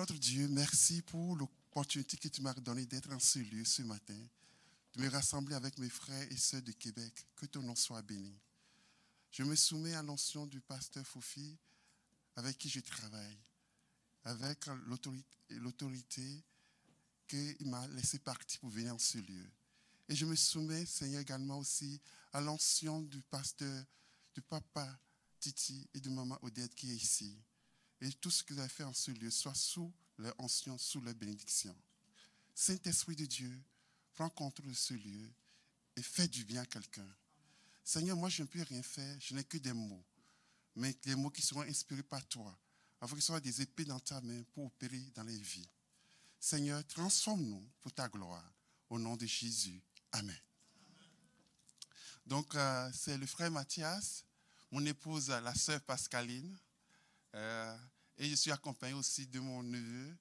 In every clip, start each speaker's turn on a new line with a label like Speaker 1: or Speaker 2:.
Speaker 1: notre Dieu, merci pour l'opportunité que tu m'as donnée d'être en ce lieu ce matin, de me rassembler avec mes frères et sœurs de Québec. Que ton nom soit béni. Je me soumets à l'onction du pasteur Fofi avec qui je travaille, avec l'autorité qu'il m'a laissé partir pour venir en ce lieu. Et je me soumets, Seigneur, également aussi à l'onction du pasteur, du papa Titi et de maman Odette qui est ici. Et tout ce que vous avez fait en ce lieu soit sous leur onction, sous leur bénédiction. Saint-Esprit de Dieu, prends contrôle de ce lieu et fais du bien à quelqu'un. Seigneur, moi je ne peux rien faire, je n'ai que des mots, mais des mots qui seront inspirés par toi, afin qu'ils soient des épées dans ta main pour opérer dans les vies. Seigneur, transforme-nous pour ta gloire. Au nom de Jésus. Amen. Donc, c'est le frère Mathias, mon épouse, la sœur Pascaline, et je suis accompagné aussi de mon neveu,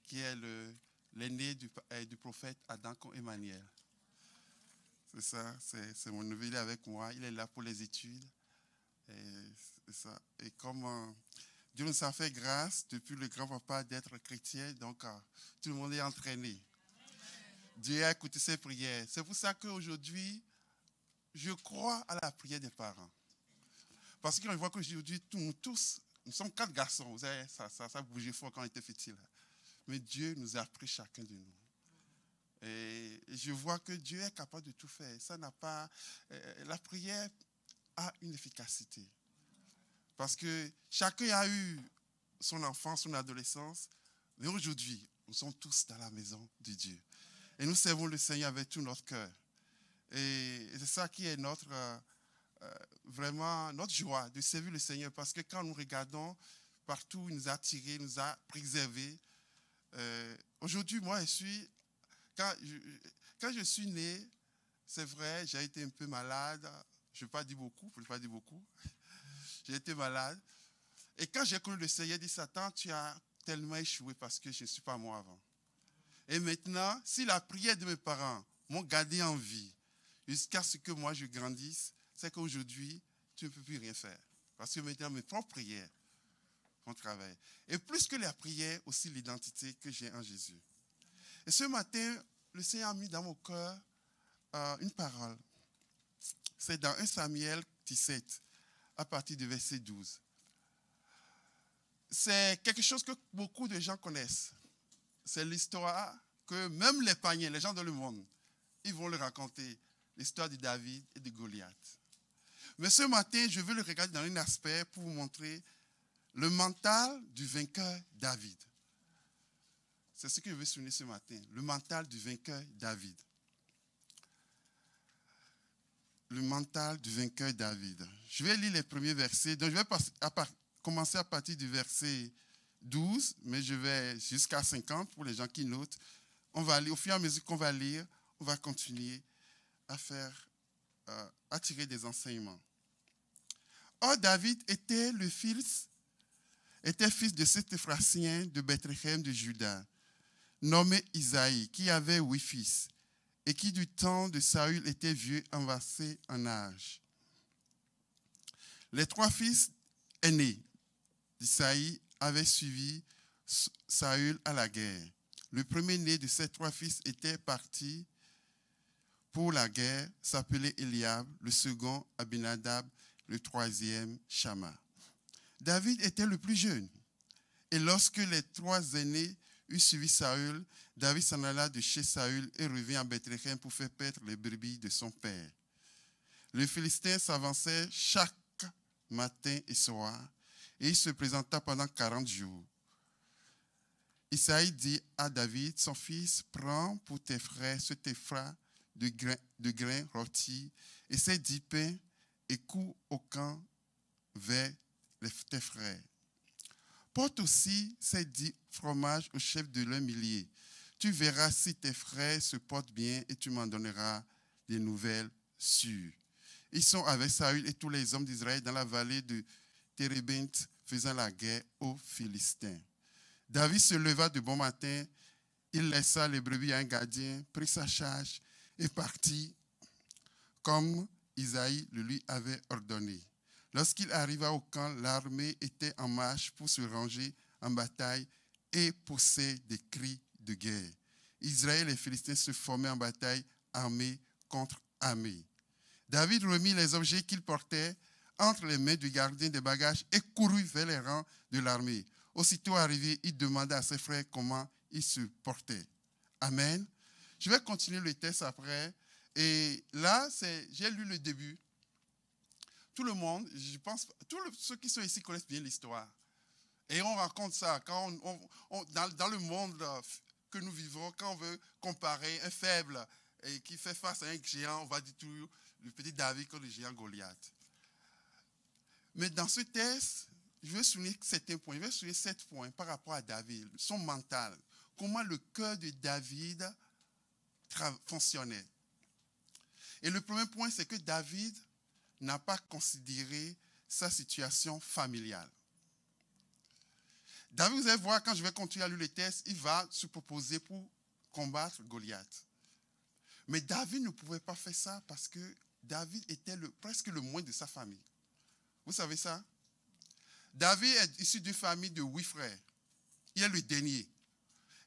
Speaker 1: qui est l'aîné du prophète Adam Emmanuel. C'est ça, c'est mon neveu, il est avec moi, il est là pour les études. Et comme Dieu nous a fait grâce depuis le grand-papa d'être chrétien, donc tout le monde est entraîné. Dieu a écouté ses prières. C'est pour ça qu'aujourd'hui, je crois à la prière des parents. Parce qu'on voit qu'aujourd'hui, nous tous, nous sommes 4 garçons. Vous savez, ça bougeait fort quand on était petits. Mais Dieu nous a pris chacun de nous. Et je vois que Dieu est capable de tout faire. Ça n'a pas, la prière a une efficacité. Parce que chacun a eu son enfance, son adolescence. Mais aujourd'hui, nous sommes tous dans la maison de Dieu. Et nous servons le Seigneur avec tout notre cœur. Et c'est ça qui est vraiment notre joie de servir le Seigneur. Parce que quand nous regardons partout, il nous a attirés, nous a préservés. Aujourd'hui, moi, quand je suis né, c'est vrai, j'ai été un peu malade. Je ne vais pas dire beaucoup. J'ai été malade. Et quand j'ai connu le Seigneur, il dit, Satan, tu as tellement échoué parce que je ne suis pas moi avant. Et maintenant, si la prière de mes parents m'ont gardé en vie jusqu'à ce que moi je grandisse, c'est qu'aujourd'hui, tu ne peux plus rien faire. Parce que maintenant, mes propres prières font travail. Et plus que la prière, aussi l'identité que j'ai en Jésus. Et ce matin, le Seigneur a mis dans mon cœur une parole. C'est dans 1 Samuel 17, à partir du verset 12. C'est quelque chose que beaucoup de gens connaissent. C'est l'histoire que même les païens, les gens dans le monde, ils vont le raconter, l'histoire de David et de Goliath. Mais ce matin, je veux le regarder dans un aspect pour vous montrer le mental du vainqueur David. C'est ce que je veux souligner ce matin, le mental du vainqueur David. Le mental du vainqueur David. Je vais lire les premiers versets. Donc je vais commencer à partir du verset 12, mais je vais jusqu'à 50 pour les gens qui notent. On va lire, au fur et à mesure qu'on va lire, on va continuer à tirer des enseignements. Or, David était fils de cet Ephrathien de Bethléem de Juda, nommé Isaïe, qui avait 8 fils, et qui du temps de Saül était vieux, avancé en âge. Les 3 fils aînés d'Isaïe avaient suivi Saül à la guerre. Le premier-né de ces 3 fils était parti pour la guerre, s'appelait Eliab, le second Abinadab, le troisième Shama. David était le plus jeune. Et lorsque les 3 aînés eurent suivi Saül, David s'en alla de chez Saül et revint à Bethléem pour faire paître les brebis de son père. Les Philistins s'avançaient chaque matin et soir, et il se présenta pendant 40 jours. Isaïe dit à David, son fils, prends pour tes frères cet effra de grains rôtis et ces 10 pains et couds au camp vers tes frères. Porte aussi ces 10 fromages au chef de leurs milliers. Tu verras si tes frères se portent bien et tu m'en donneras des nouvelles sûres. Ils sont avec Saül et tous les hommes d'Israël dans la vallée de Térébinthe faisant la guerre aux Philistins. David se leva de bon matin, il laissa les brebis à un gardien, prit sa charge et partit comme Isaïe le lui avait ordonné. Lorsqu'il arriva au camp, l'armée était en marche pour se ranger en bataille et poussait des cris de guerre. Israël et les Philistins se formaient en bataille, armée contre armée. David remit les objets qu'il portait entre les mains du gardien des bagages et courut vers les rangs de l'armée. Aussitôt arrivé, il demanda à ses frères comment ils se portaient. Amen. Je vais continuer le texte après. Et là, j'ai lu le début. Tout le monde, je pense, ceux qui sont ici connaissent bien l'histoire. Et on raconte ça quand dans le monde que nous vivons, quand on veut comparer un faible et qui fait face à un géant, on va dire toujours le petit David contre le géant Goliath. Mais dans ce texte, je vais souligner certains points. Je vais souligner 7 points par rapport à David, son mental. Comment le cœur de David fonctionnait. Et le premier point, c'est que David n'a pas considéré sa situation familiale. David, vous allez voir, quand je vais continuer à lire le texte, il va se proposer pour combattre Goliath. Mais David ne pouvait pas faire ça parce que David était presque le moins de sa famille. Vous savez ça? David est issu d'une famille de 8 frères. Il est le dernier.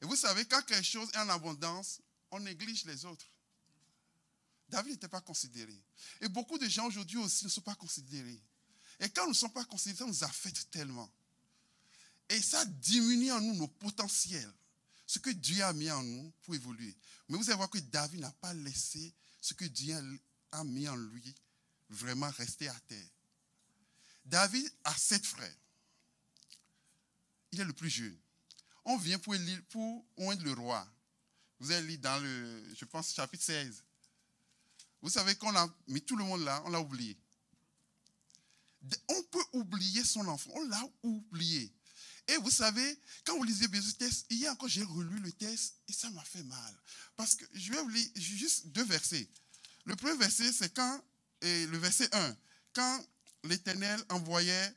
Speaker 1: Et vous savez, quand quelque chose est en abondance, on néglige les autres. David n'était pas considéré. Et beaucoup de gens aujourd'hui aussi ne sont pas considérés. Et quand nous ne sommes pas considérés, ça nous affecte tellement. Et ça diminue en nous nos potentiels. Ce que Dieu a mis en nous pour évoluer. Mais vous allez voir que David n'a pas laissé ce que Dieu a mis en lui vraiment rester à terre. David a 7 frères. Il est le plus jeune. On vient pour oindre le roi. Vous allez lire dans je pense, chapitre 16. Vous savez qu'on a mis tout le monde là, on l'a oublié. On peut oublier son enfant, on l'a oublié. Et vous savez, quand vous lisez bien ce texte, hier encore j'ai relu le texte et ça m'a fait mal. Parce que je vais vous lire juste 2 versets. Le premier verset, c'est le verset 1, quand l'Éternel envoyait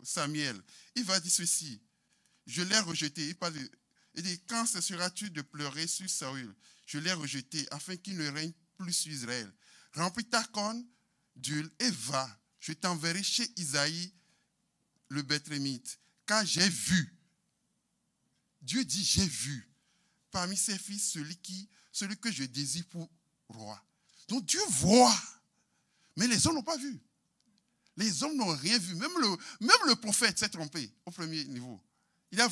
Speaker 1: Samuel, il va dire ceci: je l'ai rejeté. Il dit, quand cesseras-tu de pleurer sur Saül? Je l'ai rejeté afin qu'il ne règne plus sur Israël. Remplis ta corne d'huile et va. Je t'enverrai chez Isaïe le Béthlémite. Car j'ai vu. Dieu dit, j'ai vu. Parmi ses fils, celui que je désire pour roi. Donc Dieu voit. Mais les hommes n'ont pas vu. Les hommes n'ont rien vu. Même le prophète s'est trompé au premier niveau. Il a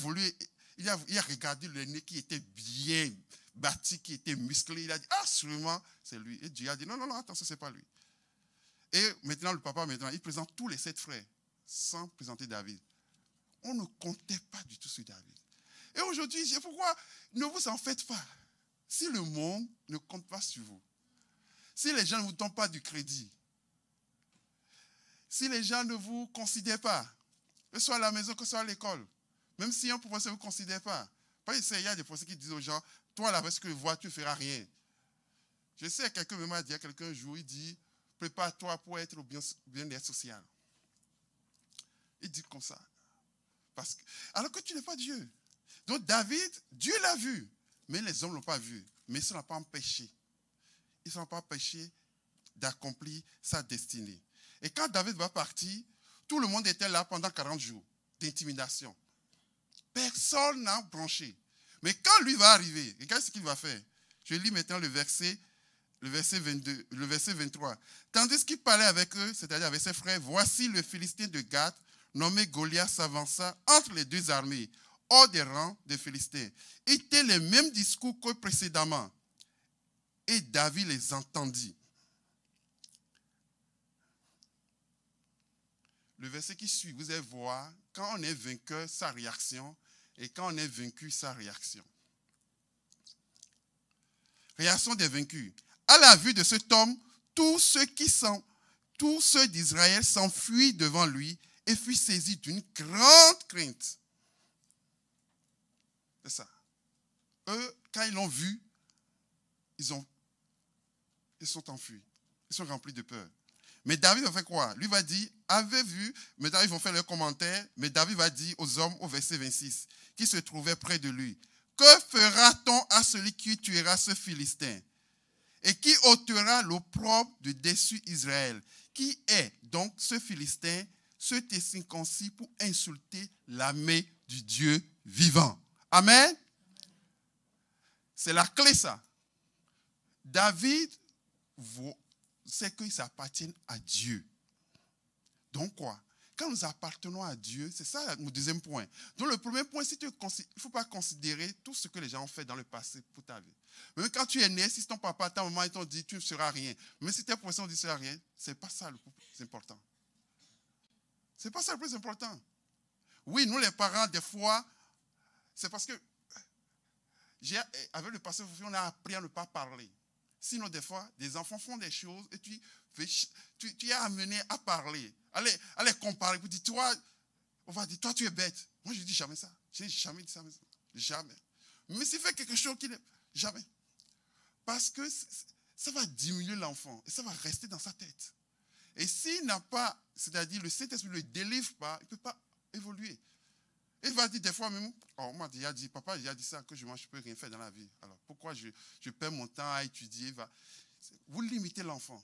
Speaker 1: regardé le nez qui était bien bâti, qui était musclé. Il a dit, ah, sûrement, c'est lui. Et Dieu a dit, non, attention, ce n'est pas lui. Et maintenant, le papa, il présente tous les 7 frères, sans présenter David. On ne comptait pas du tout sur David. Et aujourd'hui, c'est pourquoi ne vous en faites pas. Si le monde ne compte pas sur vous, si les gens ne vous donnent pas du crédit, si les gens ne vous considèrent pas, que ce soit à la maison, que ce soit à l'école, même si un professeur ne vous considère pas. Il y a des professeurs qui disent aux gens, toi, là, avec ce que tu vois, tu ne feras rien. Je sais, quelqu'un m'a dit, quelqu'un un jour, il dit, prépare-toi pour être au bien-être social. Il dit comme ça. Alors que tu n'es pas Dieu. Donc David, Dieu l'a vu, mais les hommes ne l'ont pas vu. Mais ça n'a pas empêché. Ils ne sont pas empêchés d'accomplir sa destinée. Et quand David va partir, tout le monde était là pendant 40 jours d'intimidation. Personne n'a branché. Mais quand lui va arriver, regarde ce qu'il va faire. Je lis maintenant le verset 22, le verset 23. Tandis qu'il parlait avec eux, c'est-à-dire avec ses frères, voici le Philistin de Gath, nommé Goliath, s'avança entre les 2 armées, hors des rangs des Philistins. Il était les mêmes discours que précédemment. Et David les entendit. Le verset qui suit, vous allez voir, quand on est vainqueur, sa réaction, et quand on est vaincu, sa réaction. Réaction des vaincus. À la vue de cet homme, tous ceux d'Israël s'enfuient devant lui et furent saisis d'une grande crainte. C'est ça. Eux, quand ils l'ont vu, ils sont enfuis. Ils sont remplis de peur. Mais David va faire quoi? Lui va dire, avez vu, maintenant ils vont faire leurs commentaires, mais David va dire aux hommes au verset 26, qui se trouvaient près de lui, que fera-t-on à celui qui tuera ce Philistin et qui ôtera l'opprobre de dessus Israël? Qui est donc ce Philistin, ce incirconcis pour insulter l'armée du Dieu vivant. Amen. C'est la clé, ça. David, c'est qu'ils appartiennent à Dieu. Donc quoi? Quand nous appartenons à Dieu, c'est ça mon deuxième point. Donc le premier point, il ne faut pas considérer tout ce que les gens ont fait dans le passé pour ta vie. Même quand tu es né, si ton papa, ta maman, ils t'ont dit tu ne seras rien. Même si tes professeurs ont dit tu ne seras rien, ce n'est pas ça le plus important. Ce n'est pas ça le plus important. Oui, nous les parents, des fois, c'est parce que avec le passé, on a appris à ne pas parler. Sinon, des fois, des enfants font des choses et tu es amené à parler, à les comparer. Vous dites, toi, on va dire, toi, tu es bête. Moi, je ne dis jamais ça. Je n'ai jamais dit ça. Jamais. Mais s'il fait quelque chose qui n'est jamais. Parce que ça va diminuer l'enfant et ça va rester dans sa tête. Et s'il n'a pas, c'est-à-dire le Saint-Esprit ne le délivre pas, il ne peut pas évoluer. Il va dire des fois même, oh, moi, il a dit, papa, il a dit ça, que moi, je ne peux rien faire dans la vie. Alors, pourquoi je perds mon temps à étudier? Vous limitez l'enfant.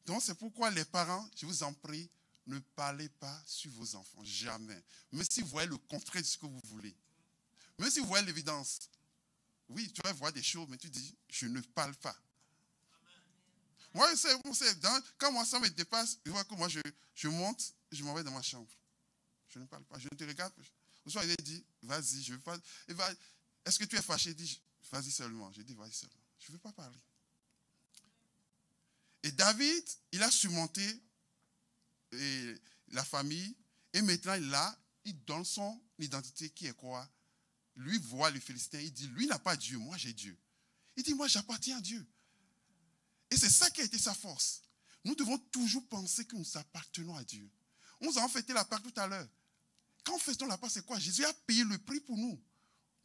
Speaker 1: Donc, c'est pourquoi les parents, je vous en prie, ne parlez pas sur vos enfants, jamais. Même si vous voyez le contraire de ce que vous voulez. Même si vous voyez l'évidence. Oui, tu vas voir des choses, mais tu dis, je ne parle pas. Moi, quand moi, ça me dépasse, je vois que moi, je monte, je m'en vais dans ma chambre. Je ne parle pas, je ne te regarde pas. Ou soit il dit, vas-y, je ne veux pas. Est-ce que tu es fâché? Il dit, vas-y seulement. Je dis, vas-y seulement. Je ne veux pas parler. Et David, il a surmonté la famille. Et maintenant, il donne son identité qui est quoi? Lui voit les Philistins. Il dit, lui n'a pas Dieu, moi j'ai Dieu. Il dit, moi j'appartiens à Dieu. Et c'est ça qui a été sa force. Nous devons toujours penser que nous appartenons à Dieu. On nous a fêté la Pâque tout à l'heure. Quand faisons la Pâque, c'est quoi? Jésus a payé le prix pour nous.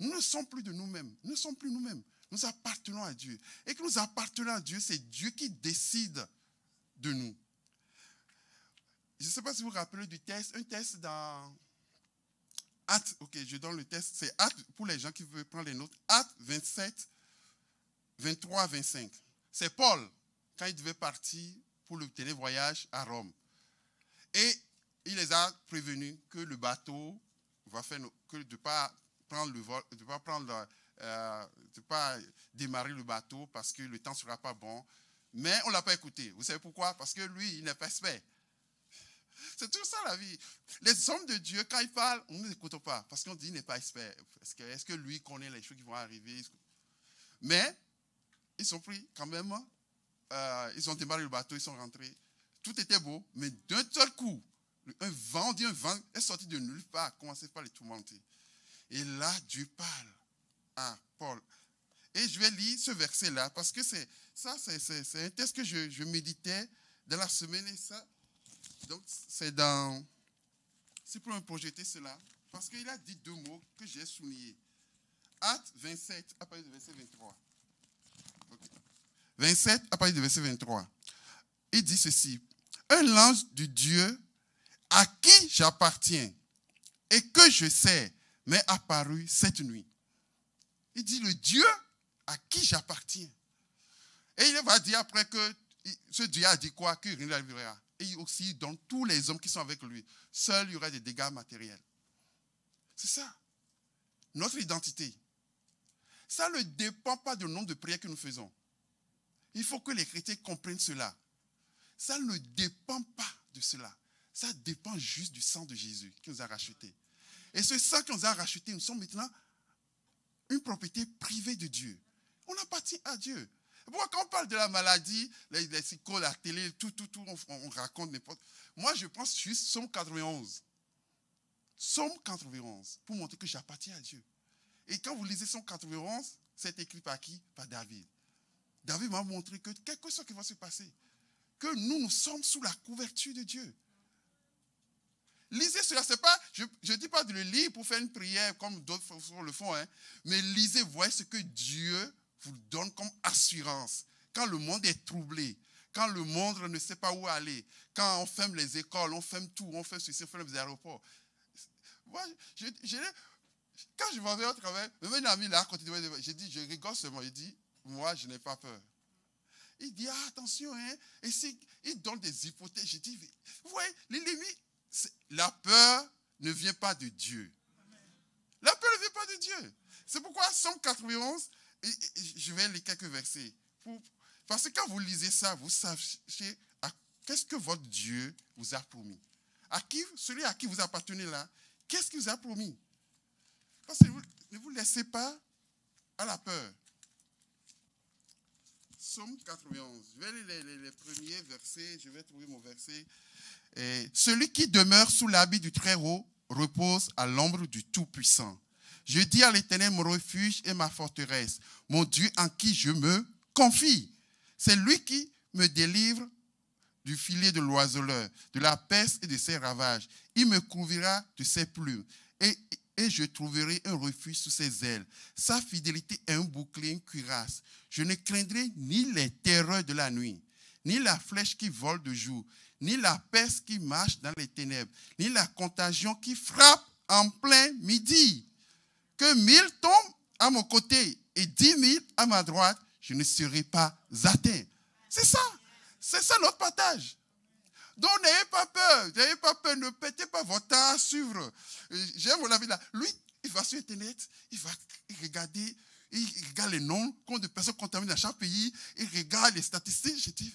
Speaker 1: Nous ne sommes plus de nous-mêmes. Nous ne sommes plus nous-mêmes. Nous appartenons à Dieu. Et que nous appartenons à Dieu, c'est Dieu qui décide de nous. Je ne sais pas si vous vous rappelez du test. Un test dans Actes. Ok, je donne le test. C'est Actes, pour les gens qui veulent prendre les notes. Actes 27, 23, 25. C'est Paul, quand il devait partir pour le télévoyage à Rome. Et il les a prévenus que le bateau va faire, que de ne pas prendre le vol, de pas démarrer le bateau parce que le temps ne sera pas bon. Mais on ne l'a pas écouté. Vous savez pourquoi? Parce que lui, il n'est pas expert. C'est tout ça la vie. Les hommes de Dieu, quand ils parlent, on ne les écoute pas. Parce qu'on dit qu'il n'est pas expert. Est-ce que lui connaît les choses qui vont arriver? Mais ils sont pris quand même. Ils ont démarré le bateau, ils sont rentrés. Tout était beau, mais d'un seul coup, un vent est sorti de nulle part, a commencé par les tourmenter. Et là, Dieu parle à Paul. Et je vais lire ce verset-là, parce que c'est un texte que je méditais dans la semaine. Et ça, donc, c'est pour me projeter cela, parce qu'il a dit deux mots que j'ai soulignés. Acte 27, à partir du verset 23. Okay. 27, à partir du verset 23. Il dit ceci. Un ange du Dieu à qui j'appartiens et que je sais m'est apparu cette nuit. Il dit le Dieu à qui j'appartiens. Et il va dire après que ce Dieu a dit quoi? Que rien n'arrivera. Et il aussi donne tous les hommes qui sont avec lui. Seul il y aura des dégâts matériels. C'est ça. Notre identité. Ça ne dépend pas du nombre de prières que nous faisons. Il faut que les chrétiens comprennent cela. Ça ne dépend pas de cela. Ça dépend juste du sang de Jésus qui nous a rachetés. Et ce sang qui nous a rachetés, nous sommes maintenant une propriété privée de Dieu. On appartient à Dieu. Pourquoi quand on parle de la maladie, les psychos, la télé, tout, on raconte n'importe. Moi, je pense juste Psaume 91. Psaume 91, pour montrer que j'appartiens à Dieu. Et quand vous lisez Psaume 91, c'est écrit par qui? Par David. David m'a montré que quelque chose qui va se passer. Que nous sommes sous la couverture de Dieu. Lisez cela, c'est pas, je ne dis pas de le lire pour faire une prière comme d'autres le font, hein, mais lisez, voyez ce que Dieu vous donne comme assurance. Quand le monde est troublé, quand le monde ne sait pas où aller, quand on ferme les écoles, on ferme tout, on ferme ceci, on ferme les aéroports. Moi, quand je m'en vais au travail, même un ami là, quand j'ai dit, je rigole seulement, il dit, moi je n'ai pas peur. Il dit, ah, attention, hein, et il donne des hypothèses. J'ai dit, vous voyez, les limites, la peur ne vient pas de Dieu. La peur ne Dieu. C'est pourquoi Somme 91, je vais lire quelques versets. Parce que quand vous lisez ça, vous savez qu'est-ce que votre Dieu vous a promis. Celui à qui vous appartenez là, qu'est-ce qu'il vous a promis? Parce que ne vous laissez pas à la peur. Somme 91. Je vais lire les premiers versets. Je vais trouver mon verset. Celui qui demeure sous l'habit du Très-Haut repose à l'ombre du Tout-Puissant. Je dis à l'Éternel, mon refuge et ma forteresse, mon Dieu en qui je me confie. C'est lui qui me délivre du filet de l'oiseleur, de la peste et de ses ravages. Il me couvrira de ses plumes et je trouverai un refuge sous ses ailes. Sa fidélité est un bouclier, une cuirasse. Je ne craindrai ni les terreurs de la nuit, ni la flèche qui vole de jour, ni la peste qui marche dans les ténèbres, ni la contagion qui frappe en plein midi. Que 1000 tombent à mon côté et 10 000 à ma droite, je ne serai pas atteint. C'est ça notre partage. Donc n'ayez pas peur, ne pétez pas votre temps à suivre. J'aime la vie là. Lui, il va sur Internet, il regarde les noms de personnes contaminées dans chaque pays, il regarde les statistiques. Je dis,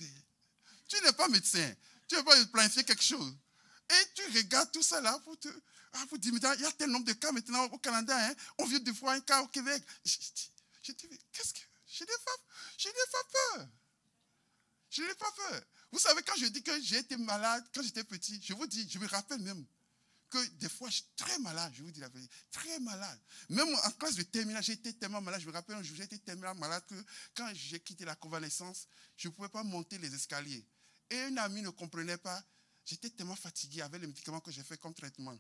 Speaker 1: tu n'es pas médecin, tu ne veux pas planifier quelque chose. Et tu regardes tout ça là pour dire, il y a tel nombre de cas maintenant au Canada, hein? On vient de voir un cas au Québec. Je dis, mais qu'est-ce que... Je n'ai pas peur. Je n'ai pas peur. Vous savez, quand je dis que j'ai été malade quand j'étais petit, je vous dis, je me rappelle même que des fois, je suis très malade, je vous dis la vérité, très malade. Même en classe de terminale, j'ai été tellement malade, je me rappelle un jour, j'ai été tellement malade que quand j'ai quitté la convalescence, je ne pouvais pas monter les escaliers. Et une amie ne comprenait pas, j'étais tellement fatigué avec les médicaments que j'ai fait comme traitement.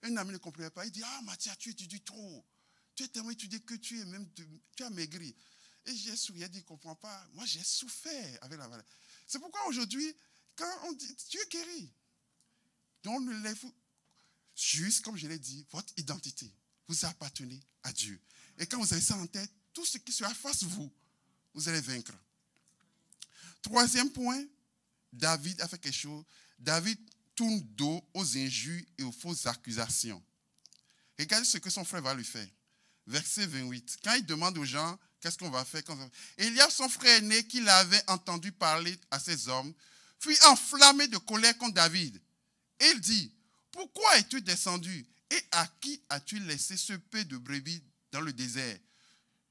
Speaker 1: Un ami ne comprenait pas, il dit, ah Mathia, tu étudies trop. Tu es tellement étudié que tu as maigri. Et j'ai souri, il dit, il ne comprend pas. Moi, j'ai souffert avec la maladie. C'est pourquoi aujourd'hui, quand on dit, tu es guéri. Donc, juste comme je l'ai dit, votre identité, vous appartenez à Dieu. Et quand vous avez ça en tête, tout ce qui sera face vous, vous allez vaincre. Troisième point, David a fait quelque chose. David tourne dos aux injures et aux fausses accusations. Regardez ce que son frère va lui faire. Verset 28. Quand il demande aux gens, qu'est-ce qu'on va faire? Et il y a son frère aîné qui l'avait entendu parler à ses hommes, fut enflammé de colère contre David. Et il dit, pourquoi es-tu descendu? Et à qui as-tu laissé ce peu de brebis dans le désert?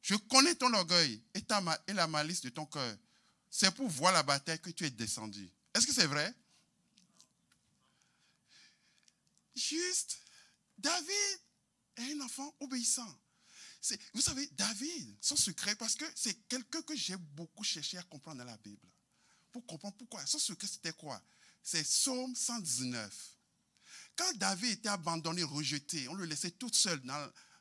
Speaker 1: Je connais ton orgueil et la malice de ton cœur. C'est pour voir la bataille que tu es descendu. Est-ce que c'est vrai? Juste, David est un enfant obéissant. Vous savez, David, son secret, parce que c'est quelqu'un que j'ai beaucoup cherché à comprendre dans la Bible. Pour comprendre pourquoi. Son secret, c'était quoi? C'est Psaume 119. Quand David était abandonné, rejeté, on le laissait tout seul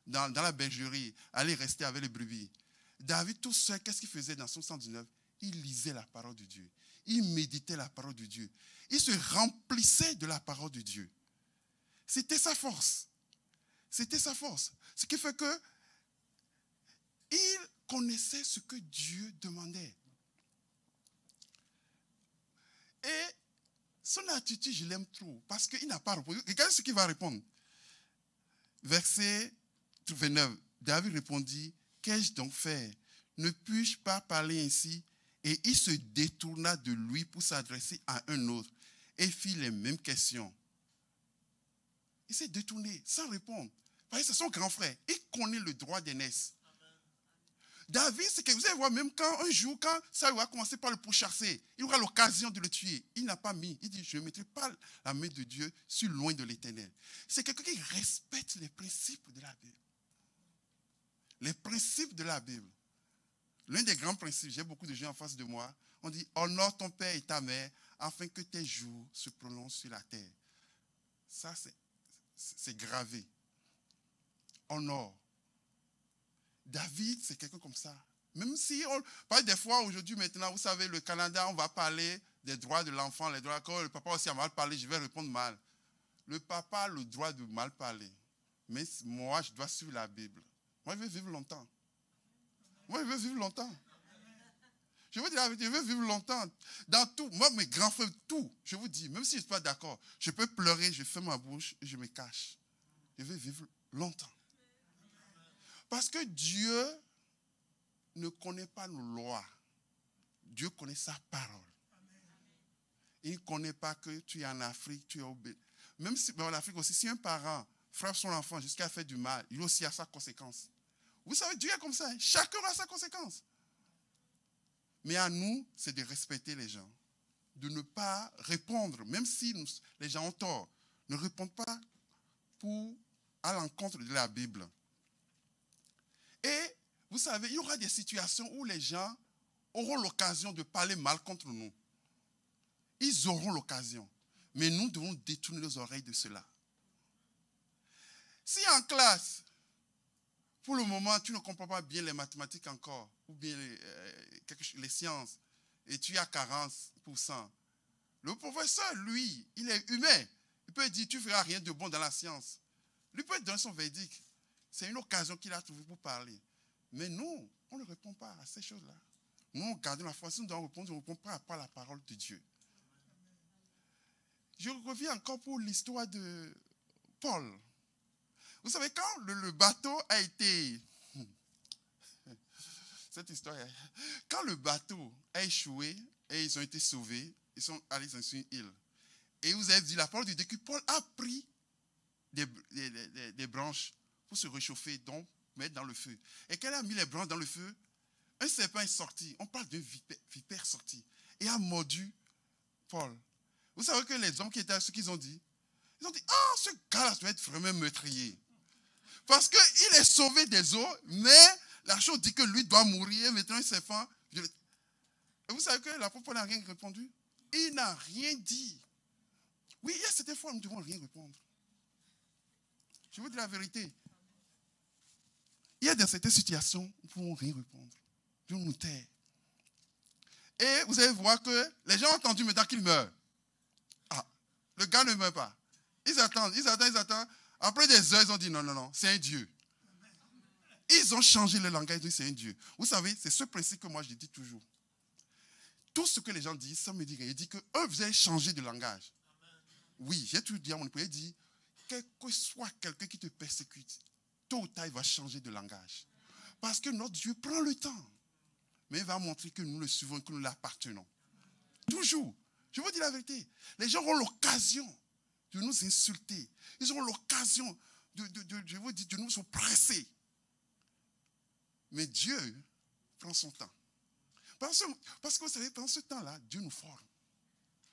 Speaker 1: dans la bergerie, aller rester avec les brebis. David, tout seul, qu'est-ce qu'il faisait dans Psaume 119? Il lisait la parole de Dieu. Il méditait la parole de Dieu. Il se remplissait de la parole de Dieu. C'était sa force. C'était sa force. Ce qui fait que il connaissait ce que Dieu demandait. Et son attitude, je l'aime trop, parce qu'il n'a pas répondu. Regardez ce qu'il va répondre. Verset 29. David répondit, qu'ai-je donc fait? Ne puis-je pas parler ainsi? Et il se détourna de lui pour s'adresser à un autre et fit les mêmes questions. Il s'est détourné sans répondre. Parce que c'est son grand frère. Il connaît le droit d'aînesse. David, c'est que vous allez voir, même quand un jour, quand Saül va commencer par le pourchasser, il aura l'occasion de le tuer. Il n'a pas mis. Il dit, je ne mettrai pas la main de Dieu sur loin de l'Éternel. C'est quelqu'un qui respecte les principes de la Bible. Les principes de la Bible. L'un des grands principes, j'ai beaucoup de gens en face de moi, on dit, honore ton père et ta mère, afin que tes jours se prononcent sur la terre. Ça, c'est gravé. Honore. David, c'est quelqu'un comme ça. Même si, des fois, aujourd'hui, maintenant, vous savez, le Canada, on va parler des droits de l'enfant, les droits, quand le papa aussi a mal parlé, je vais répondre mal. Le papa a le droit de mal parler. Mais moi, je dois suivre la Bible. Moi, je veux vivre longtemps. Moi, je veux vivre longtemps. Je veux dire, je veux vivre longtemps. Dans tout, moi, mes grands frères, tout, je vous dis, même si je ne suis pas d'accord, je peux pleurer, je ferme ma bouche et je me cache. Je veux vivre longtemps. Parce que Dieu ne connaît pas nos lois. Dieu connaît sa parole. Il ne connaît pas que tu es en Afrique, tu es au Bénin. Même si en Afrique aussi, si un parent frappe son enfant jusqu'à faire du mal, il aussi a sa conséquence. Vous savez, Dieu est comme ça. Chacun a sa conséquence. Mais à nous, c'est de respecter les gens. De ne pas répondre, même si les gens ont tort. Ne répondent pas à l'encontre de la Bible. Et vous savez, il y aura des situations où les gens auront l'occasion de parler mal contre nous. Ils auront l'occasion. Mais nous devons détourner les oreilles de cela. Si en classe, pour le moment, tu ne comprends pas bien les mathématiques encore, ou bien les sciences, et tu as 40%, le professeur, lui, il est humain. Il peut dire, tu ne feras rien de bon dans la science. Lui peut donner son verdict. C'est une occasion qu'il a trouvée pour parler. Mais nous, on ne répond pas à ces choses-là. Nous, on garde la foi. Si nous devons répondre, on ne répond pas à la parole de Dieu. Je reviens encore pour l'histoire de Paul. Vous savez, quand le bateau a été... Cette histoire, quand le bateau a échoué et ils ont été sauvés, ils sont allés sur une île. Et vous avez dit la parole de Dieu que Paul a pris des branches pour se réchauffer, donc mettre dans le feu. Et quand il a mis les branches dans le feu, un serpent est sorti. On parle d'un vipère sorti. Et a mordu Paul. Vous savez que les hommes qui étaient là, ce qu'ils ont dit, ils ont dit, ah, ce gars-là doit être vraiment meurtrier. Parce qu'il est sauvé des eaux, mais la chose dit que lui doit mourir. Maintenant, un serpent. Et vous savez que l'apôtre Paul n'a rien répondu. Il n'a rien dit. Oui, il y a certaines fois où nous ne devons rien répondre. Je vous dis la vérité. Il y a dans certaines situations où nous ne pouvons rien répondre. Nous nous taire. Et vous allez voir que les gens ont entendu maintenant qu'il meurt. Ah, le gars ne meurt pas. Ils attendent. Après des heures, ils ont dit non, c'est un Dieu. Ils ont changé le langage, ils ont dit c'est un Dieu. Vous savez, c'est ce principe que moi je dis toujours. Tout ce que les gens disent, ça me dit rien. Il dit que vous allez changer de langage. Oui, j'ai toujours dit à mon époux, il dit, quel que soit quelqu'un qui te persécute, tôt ou tard, il va changer de langage. Parce que notre Dieu prend le temps. Mais il va montrer que nous le suivons, que nous l'appartenons. Toujours. Je vous dis la vérité. Les gens auront l'occasion de nous insulter. Ils auront l'occasion de nous oppresser. Mais Dieu prend son temps. Parce que vous savez, pendant ce temps-là, Dieu nous forme.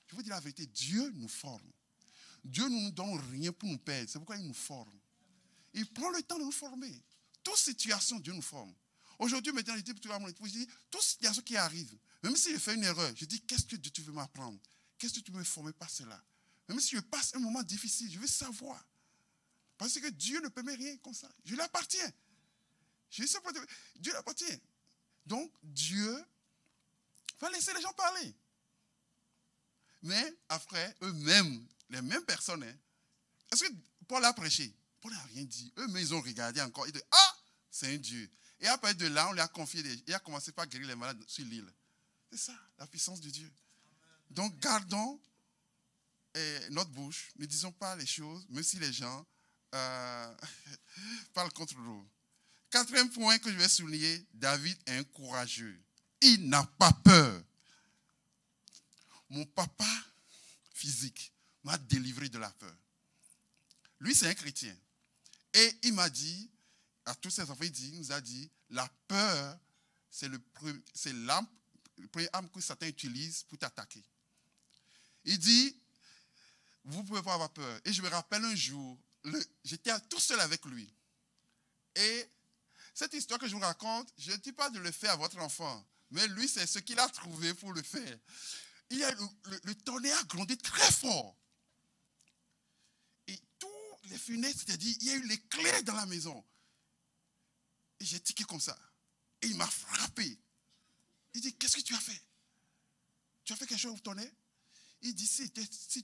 Speaker 1: Je vous dis la vérité, Dieu nous forme. Dieu ne nous donne rien pour nous perdre. C'est pourquoi il nous forme. Il prend le temps de nous former. Toute situation, Dieu nous forme. Aujourd'hui, maintenant, je dis à mon épouse, je dis, toute situation qui arrive, même si je fais une erreur, je dis, qu'est-ce que tu veux m'apprendre? Qu'est-ce que tu veux me former par cela? Même si je passe un moment difficile, je veux savoir. Parce que Dieu ne permet rien comme ça. Je lui appartiens. Dieu l'appartient. Donc, Dieu va laisser les gens parler. Mais après, eux-mêmes, les mêmes personnes, est-ce que Paul a prêché? Paul n'a rien dit. Eux-mêmes, ils ont regardé encore. Ils disent, ah, c'est un Dieu. Et après de là, on lui a confié, il a commencé par guérir les malades sur l'île. C'est ça, la puissance de Dieu. Donc, gardons notre bouche. Ne disons pas les choses, même si les gens parlent contre nous. Quatrième point que je vais souligner, David est un courageux. Il n'a pas peur. Mon papa physique m'a délivré de la peur. Lui, c'est un chrétien. Et il m'a dit, à tous ses enfants, il nous a dit, la peur, c'est l'arme, le premier arme que Satan utilise pour t'attaquer. Il dit, vous ne pouvez pas avoir peur. Et je me rappelle un jour, j'étais tout seul avec lui. Et cette histoire que je vous raconte, je ne dis pas de le faire à votre enfant, mais lui, c'est ce qu'il a trouvé pour le faire. Il y a le tonnerre a grondé très fort. Et tous les fenêtres, c'est-à-dire, il y a eu l'éclair dans la maison. Et j'ai tiqué comme ça. Et il m'a frappé. Il dit, qu'est-ce que tu as fait? Tu as fait quelque chose au tonnerre? Il dit, si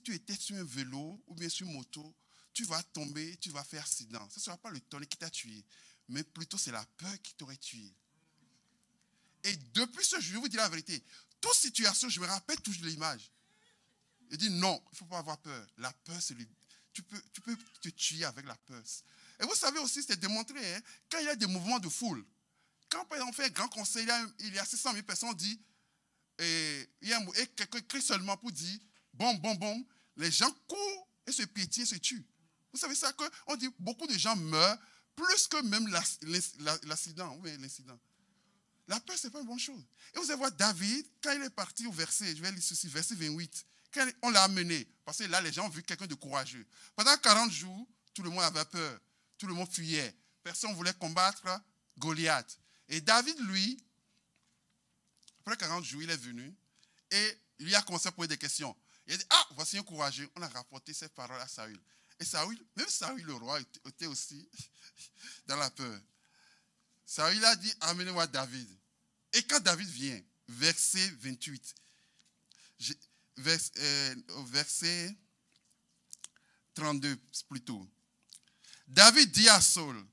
Speaker 1: tu étais sur un vélo ou bien sur une moto, tu vas tomber, tu vas faire accident. Ce ne sera pas le tonnerre qui t'a tué, mais plutôt c'est la peur qui t'aurait tué. Et depuis ce jour, je vous dis la vérité, toute situation, je me rappelle toujours l'image. Il dit non, il ne faut pas avoir peur. La peur, tu peux te tuer avec la peur. Et vous savez aussi, c'est démontré, hein, quand il y a des mouvements de foule, quand par exemple on fait un grand conseil, il y a 600 000 personnes, on dit, et quelqu'un crie seulement pour dire, bon, bon, bon, les gens courent et se piétinent, se tuent. Vous savez ça, on dit beaucoup de gens meurent, plus que même l'accident. Oui, l'incident. La peur, ce n'est pas une bonne chose. Et vous allez voir David, quand il est parti au verset, je vais lire ceci, verset 28, quand on l'a amené, parce que là, les gens ont vu quelqu'un de courageux. Pendant 40 jours, tout le monde avait peur. Tout le monde fuyait. Personne ne voulait combattre Goliath. Et David, lui, après 40 jours, il est venu et lui a commencé à poser des questions. Il a dit, ah, voici un courageux. On a rapporté ces paroles à Saül. Et Saül, même Saül, le roi, était aussi dans la peur. Saül a dit, amenez-moi David. Et quand David vient, verset 28, verset 32 plutôt, David dit à Saul,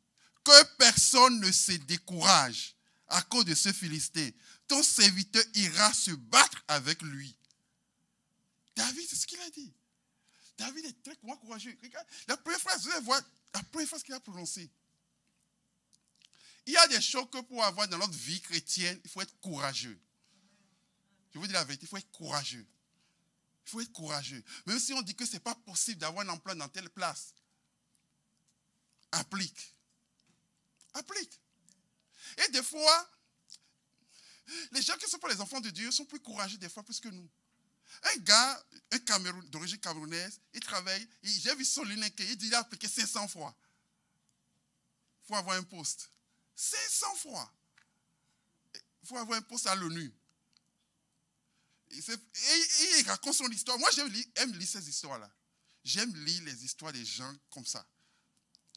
Speaker 1: que personne ne se décourage à cause de ce Philistin. Ton serviteur ira se battre avec lui. David, c'est ce qu'il a dit. David est très courageux. Regarde, la première phrase, vous allez voir, la première phrase qu'il a prononcée. Il y a des choses que pour avoir dans notre vie chrétienne, il faut être courageux. Je vous dis la vérité, il faut être courageux. Il faut être courageux. Même si on dit que ce n'est pas possible d'avoir un emploi dans telle place. Applique. Applique. Et des fois, les gens qui ne sont pas les enfants de Dieu sont plus courageux des fois plus que nous. Un gars, d'origine camerounaise, il travaille, j'ai vu son LinkedIn, il dit qu'il a appliqué 500 fois. Il faut avoir un poste. 500 fois. Il faut avoir un poste à l'ONU. Et il raconte son histoire. Moi, j'aime lire ces histoires-là. J'aime lire les histoires des gens comme ça.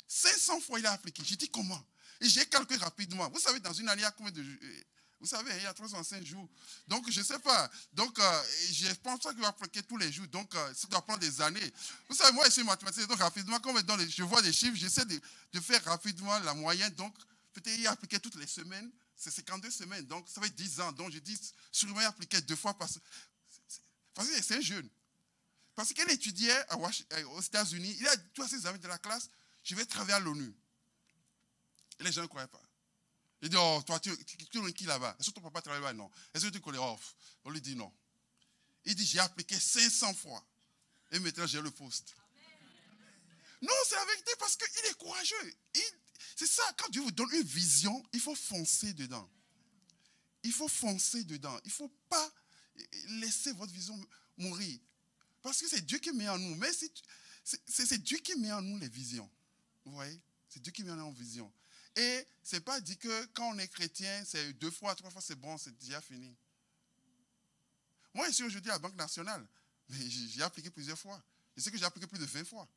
Speaker 1: 500 fois, il a appliqué. J'ai dit comment? Et j'ai calculé rapidement. Vous savez, dans une année, il y a combien de jours? Vous savez, il y a 305 jours. Donc, je ne sais pas. Donc, je pense pas qu'il va appliquer tous les jours. Donc, ça doit prendre des années. Vous savez, moi, je suis mathématicien. Donc, rapidement, comme je vois des chiffres, j'essaie de faire rapidement la moyenne. Donc, peut-être il a appliqué toutes les semaines. C'est 52 semaines. Donc, ça fait 10 ans. Donc, je dis, sûrement, il a appliqué 2 fois parce que c'est un jeune. Parce qu'il étudiait aux États-Unis. Il a dit à ses amis de la classe, je vais travailler à l'ONU. Et les gens ne croyaient pas. Il dit, oh, toi, tu es qui là-bas? Est-ce que ton papa travaille là-bas? Non. Est-ce que tu connais? Oh, on lui dit non. Il dit, j'ai appliqué 500 fois. Et maintenant, j'ai le poste. Non, c'est la vérité parce qu'il est courageux. C'est ça, quand Dieu vous donne une vision, il faut foncer dedans. Il faut foncer dedans. Il ne faut pas laisser votre vision mourir. Parce que c'est Dieu qui met en nous. Mais c'est Dieu qui met en nous les visions. Vous voyez? C'est Dieu qui met en nous les visions. Et ce n'est pas dit que quand on est chrétien, c'est 2 fois, 3 fois, c'est bon, c'est déjà fini. Moi, ici aujourd'hui à la Banque nationale, mais j'ai appliqué plusieurs fois. Je sais que j'ai appliqué plus de 20 fois.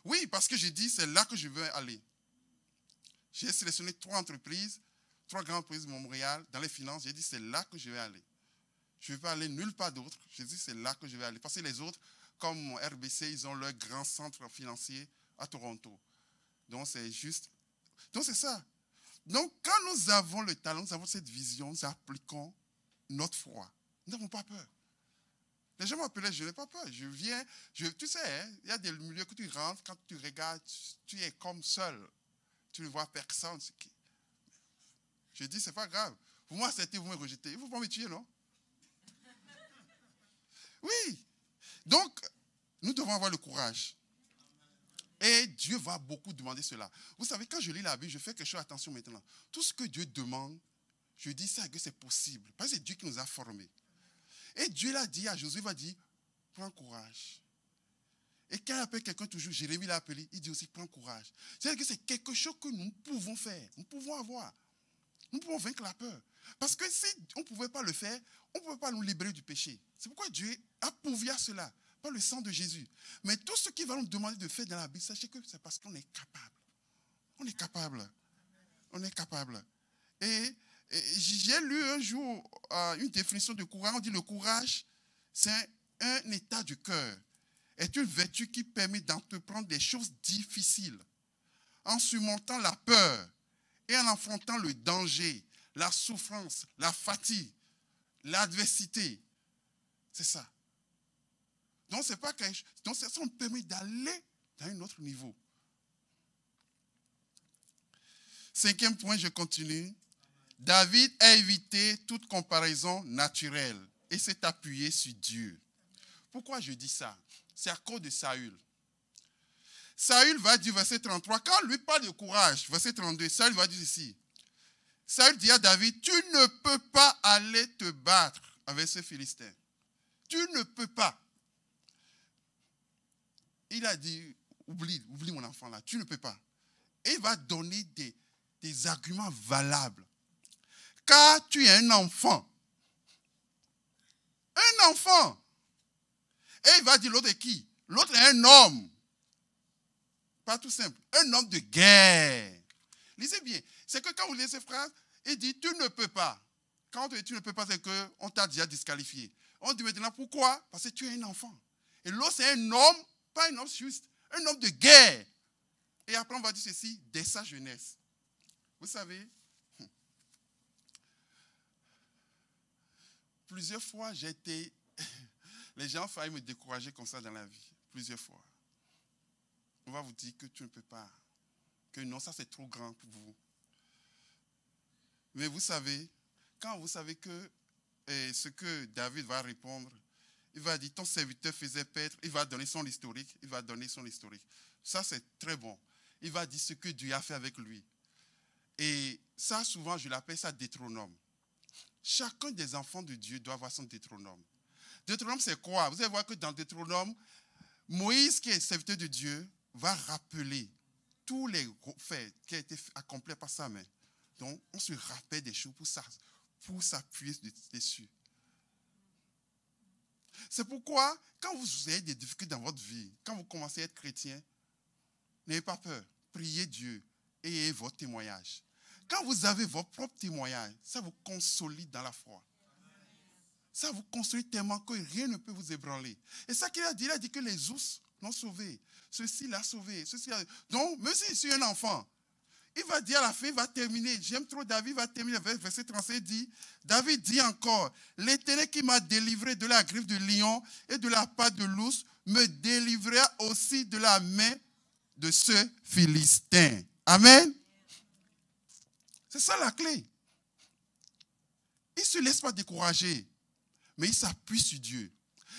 Speaker 1: Oui, parce que j'ai dit, c'est là que je veux aller. J'ai sélectionné 3 entreprises, 3 grandes entreprises de Montréal, dans les finances. J'ai dit, c'est là que je vais aller. Je ne vais pas aller nulle part d'autre. J'ai dit, c'est là que je vais aller. Parce que les autres, comme RBC, ils ont leur grand centre financier à Toronto. Donc, c'est juste. Donc, c'est ça. Donc, quand nous avons le talent, nous avons cette vision, nous appliquons notre foi. Nous n'avons pas peur. Les gens m'appelaient, je n'ai pas peur. Je viens, tu sais, hein, il y a des milieux que tu rentres, quand tu regardes, tu es comme seul. Tu ne vois personne. Je dis, c'est pas grave. Vous m'acceptez, vous me rejetez. Il ne faut pas me tuer, non? Oui. Donc, nous devons avoir le courage. Et Dieu va beaucoup demander cela. Vous savez, quand je lis la Bible, je fais quelque chose, attention maintenant. Tout ce que Dieu demande, je dis ça que c'est possible. Parce que c'est Dieu qui nous a formés. Et Dieu l'a dit à Josué, il va dire, prends courage. Et quand il appelle quelqu'un toujours, Jérémie l'a appelé, il dit aussi, prends courage. C'est-à-dire que c'est quelque chose que nous pouvons faire, nous pouvons avoir. Nous pouvons vaincre la peur. Parce que si on ne pouvait pas le faire, on ne pouvait pas nous libérer du péché. C'est pourquoi Dieu a pourvu à cela, par le sang de Jésus. Mais tout ce qu'il va nous demander de faire dans la Bible, sachez que c'est parce qu'on est capable. On est capable. On est capable. Et j'ai lu un jour une définition de courage. On dit le courage, c'est un état du cœur. Est une vertu qui permet d'entreprendre des choses difficiles en surmontant la peur et en affrontant le danger, la souffrance, la fatigue, l'adversité. C'est ça. Donc, c'est pas quelque chose. Donc, ça nous permet d'aller dans un autre niveau. 5e point, je continue. David a évité toute comparaison naturelle et s'est appuyé sur Dieu. Pourquoi je dis ça? C'est à cause de Saül. Saül va dire, verset 33, quand on lui parle de courage, verset 32, Saül va dire ici, Saül dit à David, tu ne peux pas aller te battre avec ce Philistin. Tu ne peux pas. Il a dit, oublie mon enfant là, tu ne peux pas. Et il va donner des arguments valables. Car tu es un enfant. Un enfant. Et il va dire, l'autre est qui? L'autre est un homme. Pas tout simple. Un homme de guerre. Lisez bien. C'est que quand vous lisez ces phrases, il dit, tu ne peux pas. Quand on te dit, tu ne peux pas, c'est qu'on t'a déjà disqualifié. On dit maintenant, pourquoi? Parce que tu es un enfant. Et l'autre, c'est un homme, pas un homme juste, un homme de guerre. Et après, on va dire ceci, dès sa jeunesse. Vous savez, plusieurs fois, les gens ont failli me décourager comme ça dans la vie. Plusieurs fois. On va vous dire que tu ne peux pas. Que non, ça c'est trop grand pour vous. Mais vous savez, quand vous savez que ce que David va répondre, il va dire, ton serviteur faisait paître, il va donner son historique, Ça c'est très bon. Il va dire ce que Dieu a fait avec lui. Et ça, souvent, je l'appelle ça Deutéronome. Chacun des enfants de Dieu doit avoir son Deutéronome. Deutéronome, c'est quoi? Vous allez voir que dans Deutéronome, Moïse, qui est serviteur de Dieu, va rappeler tous les faits qui ont été accomplis par sa main. Donc, on se rappelle des choses pour s'appuyer dessus. C'est pourquoi, quand vous avez des difficultés dans votre vie, quand vous commencez à être chrétien, n'ayez pas peur. Priez Dieu et ayez votre témoignage. Quand vous avez votre propre témoignage, ça vous consolide dans la foi. Ça vous consolide tellement que rien ne peut vous ébranler. Et ça qu'il a dit que les ours l'ont sauvé. Ceci l'a sauvé. Donc, même si je suis un enfant, il va dire à la fin, il va terminer. J'aime trop David, il va terminer. Verset 37 dit, David dit encore, l'Éternel qui m'a délivré de la griffe du lion et de la patte de l'ours, me délivrera aussi de la main de ce Philistin. Amen. C'est ça la clé. Il ne se laisse pas décourager, mais il s'appuie sur Dieu.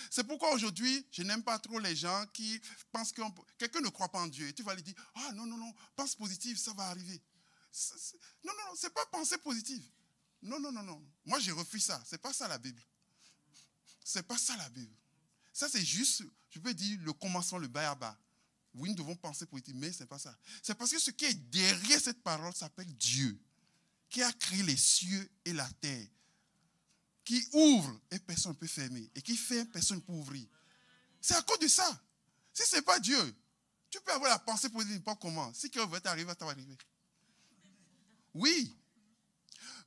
Speaker 1: C'est pourquoi aujourd'hui, je n'aime pas trop les gens qui pensent que quelqu'un ne croit pas en Dieu. Et tu vas lui dire, ah non, pense positif, ça va arriver. Non, ce n'est pas penser positive. Non. Moi, je refuse ça. Ce n'est pas ça la Bible. Ce n'est pas ça la Bible. Ça, c'est juste, je peux dire, le commencement, le bas. Oui, nous devons penser positif, mais ce n'est pas ça. C'est parce que ce qui est derrière cette parole s'appelle Dieu, qui a créé les cieux et la terre, qui ouvre et personne ne peut fermer, et qui ferme, personne ne peut ouvrir. C'est à cause de ça. Si ce n'est pas Dieu, tu peux avoir la pensée positive, pas comment. Si quelqu'un veut t'arriver, ça va arriver. Oui.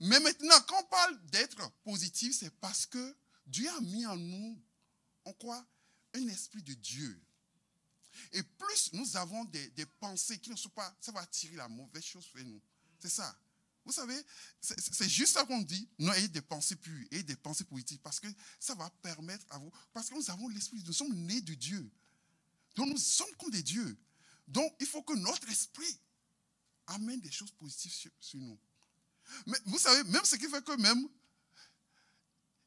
Speaker 1: Mais maintenant, quand on parle d'être positif, c'est parce que Dieu a mis en nous, en quoi? Un esprit de Dieu. Et plus nous avons des pensées qui ne sont pas, ça va attirer la mauvaise chose vers nous. C'est ça. Vous savez, c'est juste ça qu'on dit. Non, ayez des pensées pures, ayez des pensées positives, parce que ça va permettre à vous, parce que nous avons l'esprit, nous sommes nés de Dieu. Donc nous sommes comme des dieux. Donc il faut que notre esprit amène des choses positives sur nous. Mais vous savez, même ce qui fait que même,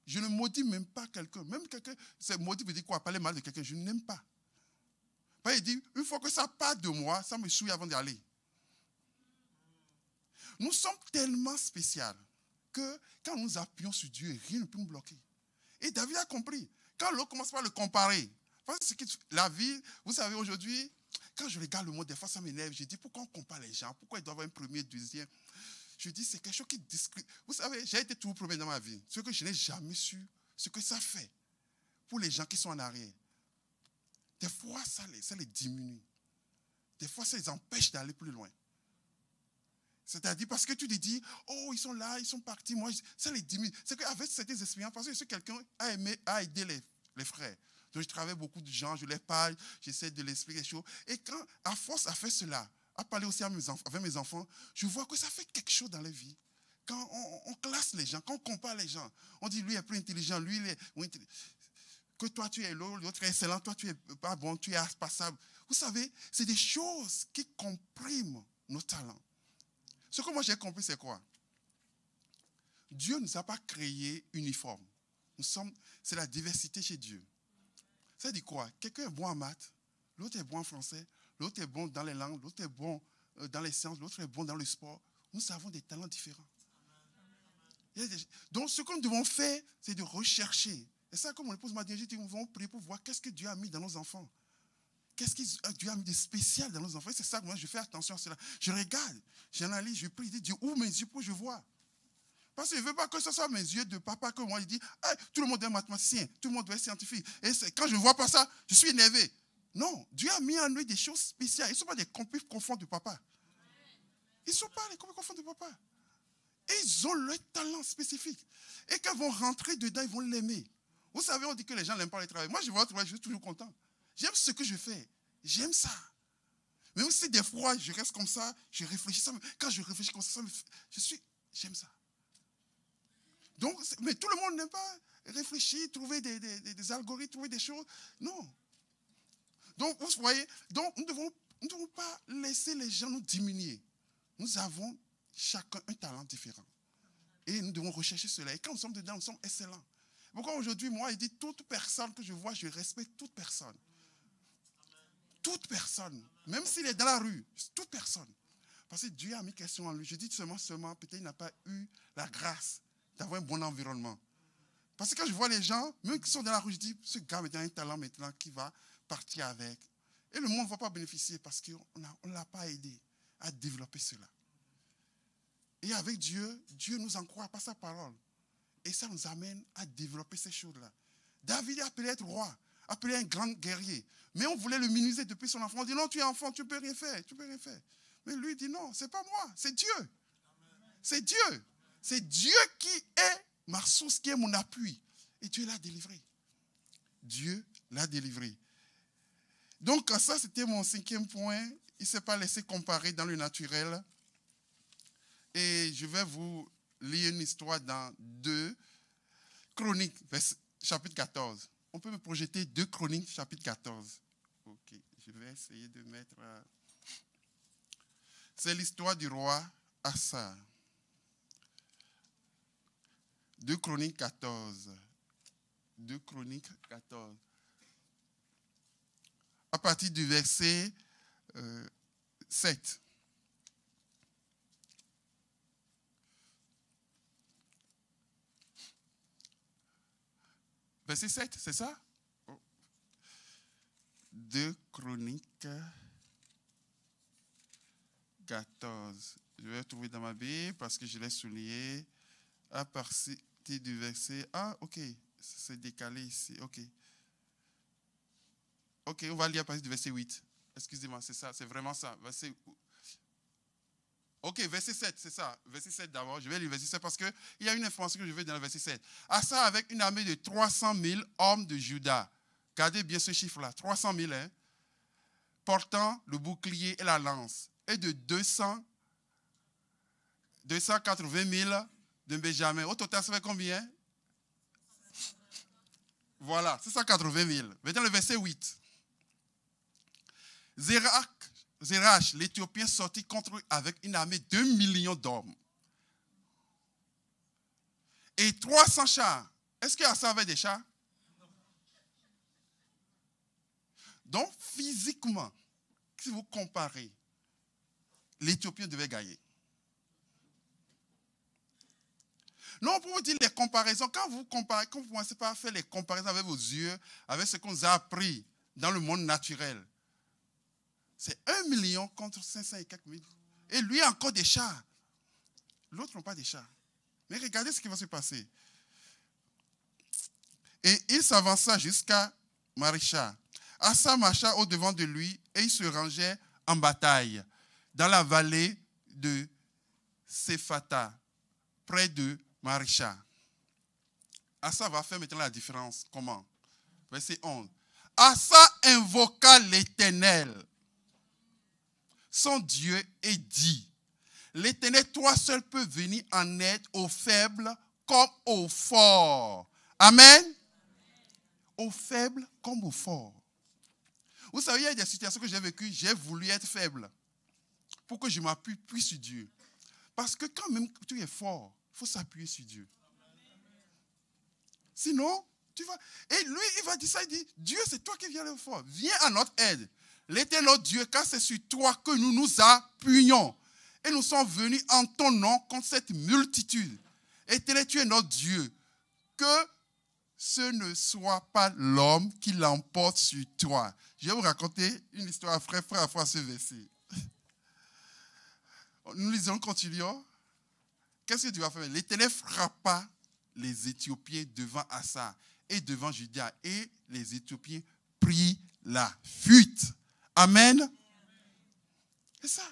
Speaker 1: je ne maudis même pas quelqu'un. Même quelqu'un, c'est maudit veut dire quoi? Parler mal de quelqu'un, je n'aime pas. Il dit, une fois que ça part de moi, ça me souille avant d'y aller. Nous sommes tellement spéciaux que quand nous appuyons sur Dieu, rien ne peut nous bloquer. Et David a compris. Quand l'autre commence par le comparer, parce que la vie, vous savez, aujourd'hui, quand je regarde le monde, des fois ça m'énerve. Je dis, pourquoi on compare les gens? Pourquoi ils doivent avoir un premier, deuxième? Je dis, c'est quelque chose qui discrimine. Vous savez, j'ai été toujours premier dans ma vie. Ce que je n'ai jamais su, ce que ça fait pour les gens qui sont en arrière. Des fois, ça les diminue. Des fois, ça les empêche d'aller plus loin. C'est-à-dire parce que tu te dis, oh, ils sont là, ils sont partis, moi, ça les diminue. C'est qu'avec certaines expériences, parce que je sais que quelqu'un a aidé les frères. Donc, je travaille beaucoup de gens, je les parle, j'essaie de les expliquer les choses. Et quand, à force à faire cela, à parler aussi avec mes enfants, je vois que ça fait quelque chose dans la vie. Quand on classe les gens, quand on compare les gens, on dit, lui est plus intelligent, lui, il est moins intelligent. que toi tu es lourd, l'autre est excellent, toi tu es pas bon, tu es passable. Vous savez, c'est des choses qui compriment nos talents. Ce que moi j'ai compris, c'est quoi? Dieu ne nous a pas créés uniformes. C'est la diversité chez Dieu. Ça dit quoi? Quelqu'un est bon en maths, l'autre est bon en français, l'autre est bon dans les langues, l'autre est bon dans les sciences, l'autre est bon dans le sport. Nous avons des talents différents. Donc ce que nous devons faire, c'est de rechercher. Et ça, comme mon épouse m'a dit, nous devons prier pour voir qu'est-ce que Dieu a mis dans nos enfants. Qu'est-ce que Dieu a mis de spécial dans nos enfants. Et c'est ça que moi je fais attention à cela. Je regarde, j'analyse, je prie, je dis, Dieu, ouvre mes yeux pour que je vois. Parce que je ne veux pas que ce soit mes yeux de papa que moi, il dit, hey, tout le monde est mathématicien, tout le monde doit être scientifique. Et quand je ne vois pas ça, je suis énervé. Non, Dieu a mis en nous des choses spéciales. Ils ne sont pas des copies confonds de papa. Ils ne sont pas les copies confonds de papa. Et ils ont leur talent spécifique. Et quand ils vont rentrer dedans, ils vont l'aimer. Vous savez, on dit que les gens n'aiment pas le travail. Moi, je vois le travail, je suis toujours content. J'aime ce que je fais. J'aime ça. Même si des fois, je reste comme ça, je réfléchis. Quand je réfléchis comme ça, j'aime ça. Donc, mais tout le monde n'aime pas réfléchir, trouver des algorithmes, trouver des choses. Non. Donc, vous voyez, donc nous ne devons pas laisser les gens nous diminuer. Nous avons chacun un talent différent. Et nous devons rechercher cela. Et quand nous sommes dedans, nous sommes excellents. Pourquoi aujourd'hui, moi, il dit, toute personne que je vois, je respecte toute personne. Toute personne. Même s'il est dans la rue, toute personne. Parce que Dieu a mis question en lui. Je dis seulement, peut-être il n'a pas eu la grâce d'avoir un bon environnement. Parce que quand je vois les gens, même qui sont dans la rue, je dis, ce gars a un talent maintenant qui va partir avec. Et le monde ne va pas bénéficier parce qu'on ne l'a pas aidé à développer cela. Et avec Dieu, Dieu nous encourage par sa parole. Et ça nous amène à développer ces choses-là. David est appelé à être roi, appelé un grand guerrier. Mais on voulait le minimiser depuis son enfant. On dit non, tu es enfant, tu ne peux rien faire, tu peux rien faire. Mais lui dit non, ce n'est pas moi, c'est Dieu. C'est Dieu. C'est Dieu qui est ma source, qui est mon appui. Et Dieu l'a délivré. Dieu l'a délivré. Donc ça, c'était mon 5e point. Il ne s'est pas laissé comparer dans le naturel. Et je vais vous lire une histoire dans 2 Chroniques, chapitre 14. On peut me projeter 2 Chroniques, chapitre 14. Ok, je vais essayer de mettre... C'est l'histoire du roi Asa. 2 Chroniques 14. 2 Chroniques 14. À partir du verset 7. Verset 7, c'est ça? 2 Chroniques 14. Je vais trouver dans ma Bible parce que je l'ai souligné. À partir du verset... Ah, ok. C'est décalé ici. Ok. Ok, on va lire à partir du verset 8. Excusez-moi, c'est ça. C'est vraiment ça. Ok, verset 7, c'est ça. Verset 7 d'abord. Je vais lire verset 7 parce qu'il y a une information que je veux dans le verset 7. Asa avec une armée de 300 000 hommes de Juda. Gardez bien ce chiffre-là. 300 000, hein, portant le bouclier et la lance. Et de 280 000 de Benjamin. Au total, ça fait combien? Voilà, 680 000. Maintenant, le verset 8. Zerach, l'Éthiopien, sortit contre eux avec une armée de 2 millions d'hommes. Et 300 chars. Est-ce que Asa avait des chars? Donc, physiquement, si vous comparez, l'Éthiopien devait gagner. Non, pour vous dire les comparaisons, quand vous commencez pas à faire les comparaisons avec vos yeux, avec ce qu'on vous a appris dans le monde naturel, c'est 1 million contre 500 et quelques mille. Et lui a encore des chars. L'autre n'a pas des chars. Mais regardez ce qui va se passer. Et il s'avança jusqu'à Marisha. Asa marcha au-devant de lui et il se rangeait en bataille dans la vallée de Séphata, près de Marisha. Asa va faire maintenant la différence. Comment? Verset 11. Asa invoqua l'Éternel, son Dieu, et dit, l'Éternel, toi seul peux venir en aide aux faibles comme aux forts. Amen. aux faibles comme aux forts. Vous savez, il y a des situations que j'ai vécues, j'ai voulu être faible pour que je m'appuie plus sur Dieu. Parce que quand même tu es fort, il faut s'appuyer sur Dieu. Sinon, tu vas... Et lui, il va dire ça, il dit, Dieu, c'est toi qui viens le fort. Viens à notre aide. L'Éternel Dieu, car c'est sur toi que nous nous appuyons. Et nous sommes venus en ton nom contre cette multitude. Éternel, tu es notre Dieu. Que ce ne soit pas l'homme qui l'emporte sur toi. Je vais vous raconter une histoire frère à ce verset. Nous lisons, continuons. Qu'est-ce que tu vas faire? L'Éternel frappa les Éthiopiens devant Assa et devant Juda, et les Éthiopiens prirent la fuite. Amen. C'est ça.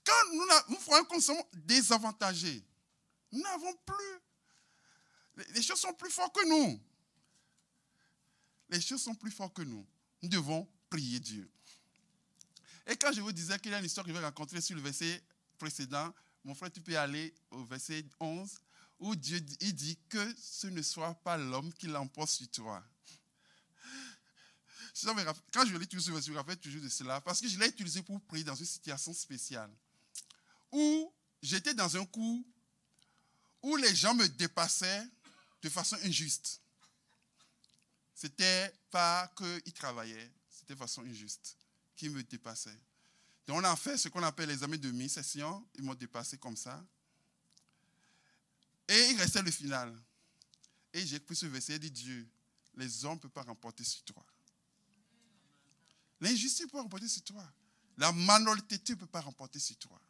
Speaker 1: Quand nous voyons que nous sommes désavantagés, nous n'avons plus. Les choses sont plus fortes que nous. Les choses sont plus fortes que nous. Nous devons prier Dieu. Et quand je vous disais qu'il y a une histoire que je vais raconter sur le verset précédent, mon frère, tu peux aller au verset 11, où Dieu il dit que ce ne soit pas l'homme qui l'emporte sur toi. Quand je lis toujours ce verset, je me rappelle toujours de cela, parce que je l'ai utilisé pour prier dans une situation spéciale, où j'étais dans un coup où les gens me dépassaient de façon injuste. C'était pas qu'ils travaillaient, c'était de façon injuste qu'ils me dépassaient. Donc on a fait ce qu'on appelle les examens de mi-session, ils m'ont dépassé comme ça. Et il restait le final. Et j'ai pris ce verset et dit, Dieu, les hommes ne peuvent pas remporter sur toi. L'injustice ne peut pas remporter sur toi. La malhonnêteté ne peut pas remporter sur toi.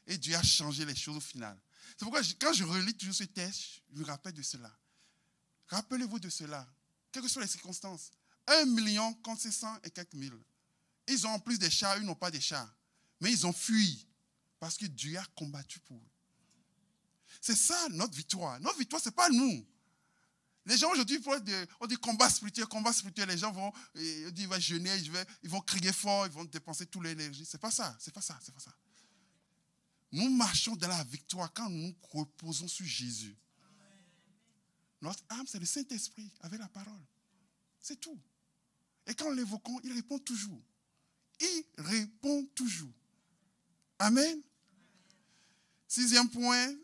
Speaker 1: Et Dieu a changé les choses au final. C'est pourquoi quand je relis toujours ce texte, je me rappelle de cela. Rappelez-vous de cela. Quelles que soient les circonstances. 1 million contre 600 et quelques mille. Ils ont en plus des chars, eux n'ont pas des chars. Mais ils ont fui. Parce que Dieu a combattu pour eux. C'est ça notre victoire. Notre victoire, ce n'est pas nous. Les gens aujourd'hui, on dit combat spirituel. Les gens vont jeûner, ils vont crier fort, ils vont dépenser toute l'énergie. Ce n'est pas ça, c'est pas ça. Nous marchons dans la victoire quand nous reposons sur Jésus. Notre âme, c'est le Saint-Esprit avec la parole. C'est tout. Et quand nous l'évoquons, il répond toujours. Il répond toujours. Amen. 6e point.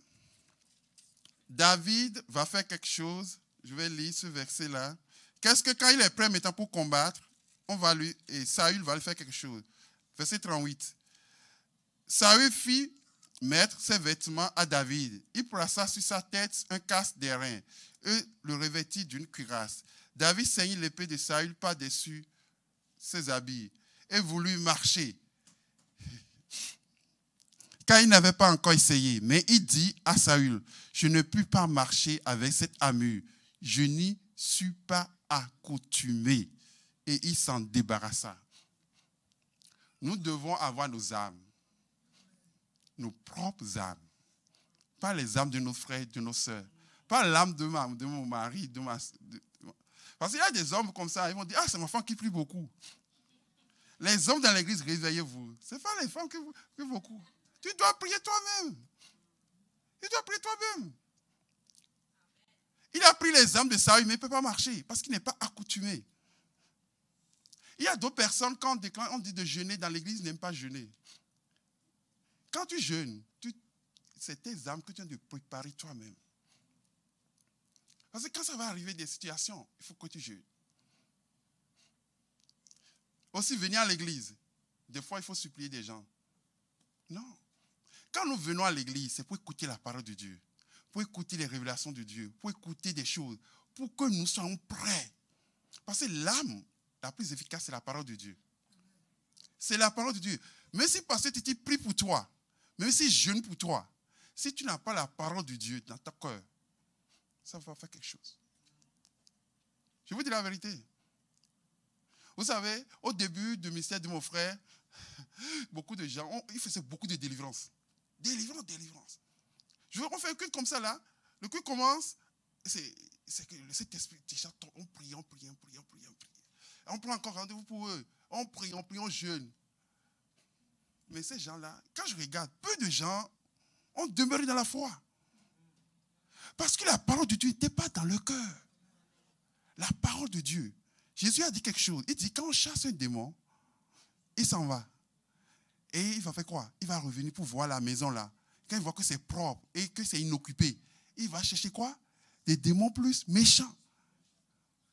Speaker 1: David va faire quelque chose. Je vais lire ce verset-là. Qu'est-ce que quand il est prêt maintenant pour combattre, et Saül va lui faire quelque chose. Verset 38. Saül fit mettre ses vêtements à David. Il plaça sur sa tête un casque d'airain et le revêtit d'une cuirasse. David ceignit l'épée de Saül par-dessus ses habits et voulut marcher, car il n'avait pas encore essayé. Mais il dit à Saül, je ne puis pas marcher avec cette armure. Je n'y suis pas accoutumé. Et il s'en débarrassa. Nous devons avoir nos armes. Nos propres âmes. Pas les âmes de nos frères, de nos sœurs. Pas l'âme de mon mari. Parce qu'il y a des hommes comme ça, ils vont dire, c'est ma femme qui prie beaucoup. Les hommes dans l'église, réveillez-vous. Ce n'est pas les femmes qui prient beaucoup. Tu dois prier toi-même. Il a pris les âmes de Saül, mais il ne peut pas marcher parce qu'il n'est pas accoutumé. Il y a d'autres personnes, quand on dit de jeûner dans l'église, ils n'aiment pas jeûner. Quand tu jeûnes, c'est tes âmes que tu as de préparer toi-même. Parce que quand ça va arriver des situations, il faut que tu jeûnes. Aussi, venir à l'église, des fois, il faut supplier des gens. Non. Quand nous venons à l'église, c'est pour écouter la parole de Dieu, pour écouter les révélations de Dieu, pour écouter des choses, pour que nous soyons prêts. Parce que l'âme la plus efficace, c'est la parole de Dieu. C'est la parole de Dieu. Même si parce que tu pries pour toi, même si je jeûne pour toi, si tu n'as pas la parole de Dieu dans ton cœur, ça va faire quelque chose. Je vous dis la vérité. Vous savez, au début du ministère de mon frère, beaucoup de gens, ils faisaient beaucoup de délivrance. Délivrance. On fait un culte comme ça là. Le culte commence, c'est que le Saint-Esprit, on prie. On prend encore rendez-vous pour eux. On prie, on jeûne. Mais ces gens-là, quand je regarde, peu de gens ont demeuré dans la foi. Parce que la parole de Dieu n'était pas dans leur cœur. La parole de Dieu. Jésus a dit quelque chose. Il dit, quand on chasse un démon, il s'en va. Et il va faire quoi? Il va revenir pour voir la maison là. Quand il voit que c'est propre et que c'est inoccupé, il va chercher quoi? Des démons plus méchants.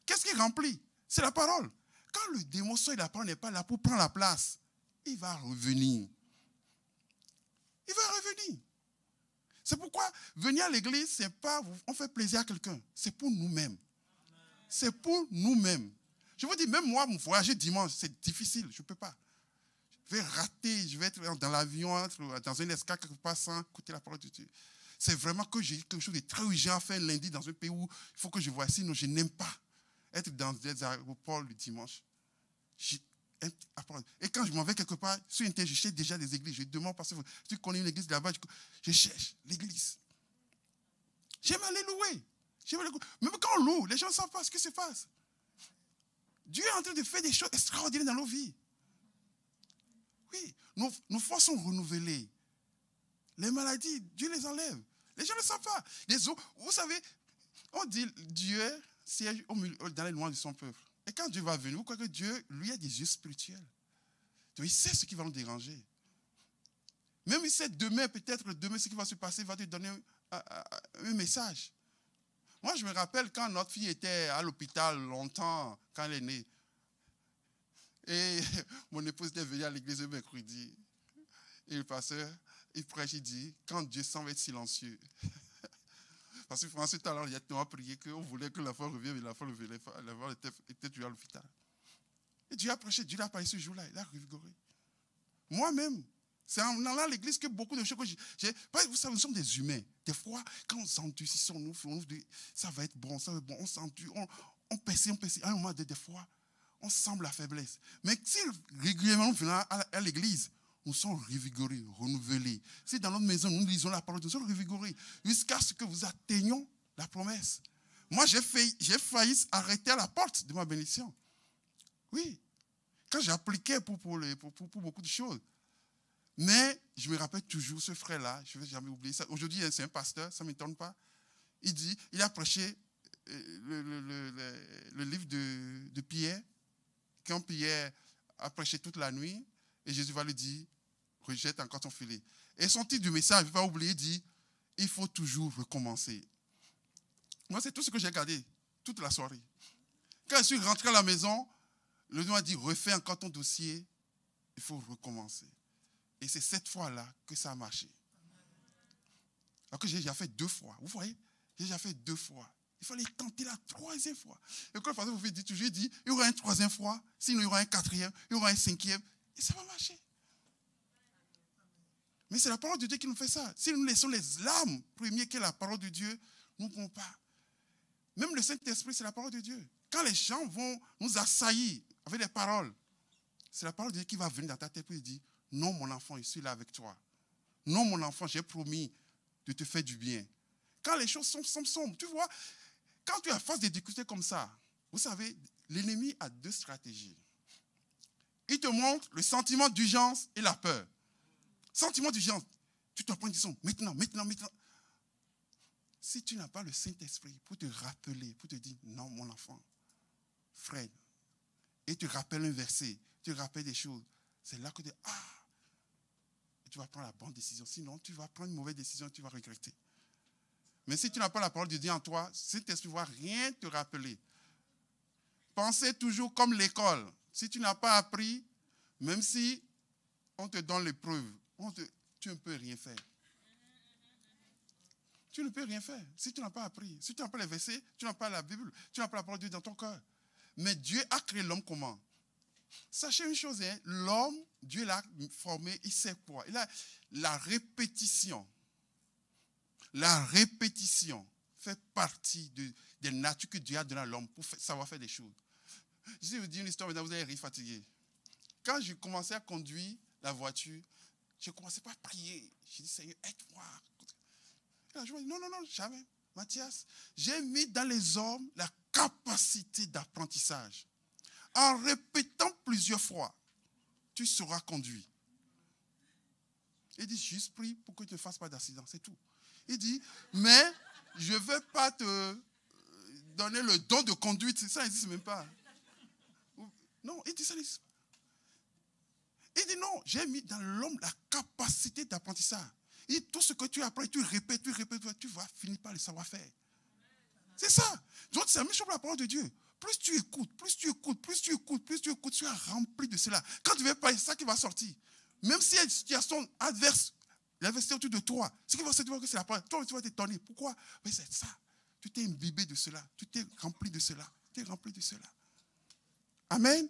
Speaker 1: Qu'est-ce qui remplit? C'est la parole. Quand le démon sort et la parole n'est pas là pour prendre la place, il va revenir. Il va revenir. C'est pourquoi venir à l'église, c'est pas on fait plaisir à quelqu'un. C'est pour nous-mêmes. C'est pour nous-mêmes. Je vous dis, même moi, mon voyager dimanche, c'est difficile. Je ne peux pas. Je vais rater, je vais être dans l'avion, dans un escale quelque part sans écouter la parole de Dieu. C'est vraiment que j'ai quelque chose de très urgent à faire lundi dans un pays où il faut que je voie. Sinon, je n'aime pas être dans des aéroports le dimanche. Et quand je m'en vais quelque part, sur Internet, je cherche déjà des églises. Je demande parce que tu connais une église là-bas, je cherche l'église. J'aime aller louer. Même quand on loue, les gens ne savent pas ce qui se passe. Dieu est en train de faire des choses extraordinaires dans nos vies. Oui, nos forces sont renouvelées. Les maladies, Dieu les enlève. Les gens ne savent pas. Vous savez, on dit Dieu siège dans les loin de son peuple. Et quand Dieu va venir, vous croyez que Dieu, lui, a des yeux spirituels. Donc il sait ce qui va nous déranger. Même il sait demain, peut-être demain, ce qui va se passer, il va te donner un message. Moi, je me rappelle quand notre fille était à l'hôpital longtemps, quand elle est née. Et mon épouse était venue à l'église le mercredi. Et le pasteur, il prêche, il dit, quand Dieu semble être silencieux. Parce que en ce temps-là, il y a tellement prié qu'on voulait que l'enfant revienne, mais l'enfant ne venait pas. L'enfant était toujours à l'hôpital. Et Dieu a prêché, Dieu l'a parlé ce jour-là, il a revigoré. Moi-même, c'est en allant à l'église que beaucoup de choses que j'ai. Vous savez, nous sommes des humains. Des fois, quand on s'endurcit, ça va être bon, ça va être bon, on s'endure, on persiste. À un moment, des fois, on semble la faiblesse. Mais si régulièrement nous venons à l'église, nous sommes revigorés, renouvelés. Si dans notre maison, nous lisons la parole, nous sommes revigorés jusqu'à ce que vous atteignions la promesse. Moi, j'ai failli arrêter à la porte de ma bénédiction. Oui. Quand j'appliquais pour beaucoup de choses. Mais je me rappelle toujours ce frère-là, je ne vais jamais oublier ça. Aujourd'hui, c'est un pasteur, ça ne m'étonne pas. Il a prêché le livre de Pierre. Quand Pierre a prêché toute la nuit, et Jésus va lui dire, rejette encore ton filet. Et son titre du message, je ne vais pas oublier, dit, il faut toujours recommencer. Moi, c'est tout ce que j'ai gardé toute la soirée. Quand je suis rentré à la maison, le Dieu m'a dit, refais encore ton dossier, il faut recommencer. Et c'est cette fois-là que ça a marché. Alors que j'ai déjà fait 2 fois. Vous voyez? J'ai déjà fait 2 fois. Il fallait tenter la 3e fois. Et quand le pasteur vous dit toujours, il dit, il y aura une 3e fois, sinon il y aura un 4e, il y aura un 5e, et ça va marcher. Mais c'est la parole de Dieu qui nous fait ça. Si nous laissons les larmes premières qui est la parole de Dieu, nous ne pouvons pas. Même le Saint-Esprit, c'est la parole de Dieu. Quand les gens vont nous assaillir avec des paroles, c'est la parole de Dieu qui va venir dans ta tête et dire, non mon enfant, je suis là avec toi. Non mon enfant, j'ai promis de te faire du bien. Quand les choses sont sombres, tu vois, quand tu as face des difficultés comme ça, vous savez, l'ennemi a 2 stratégies. Il te montre le sentiment d'urgence et la peur. Sentiment d'urgence, tu te prends une décision, maintenant. Si tu n'as pas le Saint-Esprit pour te rappeler, pour te dire, non mon enfant, frère, et tu rappelles un verset, tu rappelles des choses, c'est là que tu vas prendre la bonne décision. Sinon, tu vas prendre une mauvaise décision et tu vas regretter. Mais si tu n'as pas la parole de Dieu en toi, Saint-Esprit ne va rien te rappeler. Pensez toujours comme l'école. Si tu n'as pas appris, même si on te donne l'épreuve, tu ne peux rien faire. Tu ne peux rien faire si tu n'as pas appris. Si tu n'as pas les versets, tu n'as pas la Bible, tu n'as pas la parole de Dieu dans ton cœur. Mais Dieu a créé l'homme comment? Sachez une chose, hein, l'homme, Dieu l'a formé, il sait quoi? Il a la répétition. La répétition fait partie des natures que Dieu a données à l'homme pour savoir faire des choses. Je vais vous dire une histoire, maintenant vous allez rire fatigué. Quand je commençais à conduire la voiture, je ne commençais pas à prier. Je dis, Seigneur, aide-moi. Je me dis, non, jamais. Mathias, j'ai mis dans les hommes la capacité d'apprentissage. En répétant plusieurs fois, tu seras conduit. Il dit, juste prie pour que tu ne fasses pas d'accident, c'est tout. Il dit, mais je ne vais pas te donné le don de conduite. Ça n'existe même pas. Non, il dit ça n'existe pas. Il dit non, j'ai mis dans l'homme la capacité d'apprentissage. Et tout ce que tu apprends, tu répètes, tu vas finir par le savoir faire. C'est ça. Donc c'est la même chose pour la parole de Dieu. Plus tu écoutes, tu es rempli de cela. Quand tu vas parler, c'est ça qui va sortir. Même s'il y a une situation adverse, l'adversité autour de toi, ce qui va se dire que c'est la parole. Toi, tu vas t'étonner. Pourquoi? Mais c'est ça. Tu t'es imbibé de cela. Tu t'es rempli de cela. Amen.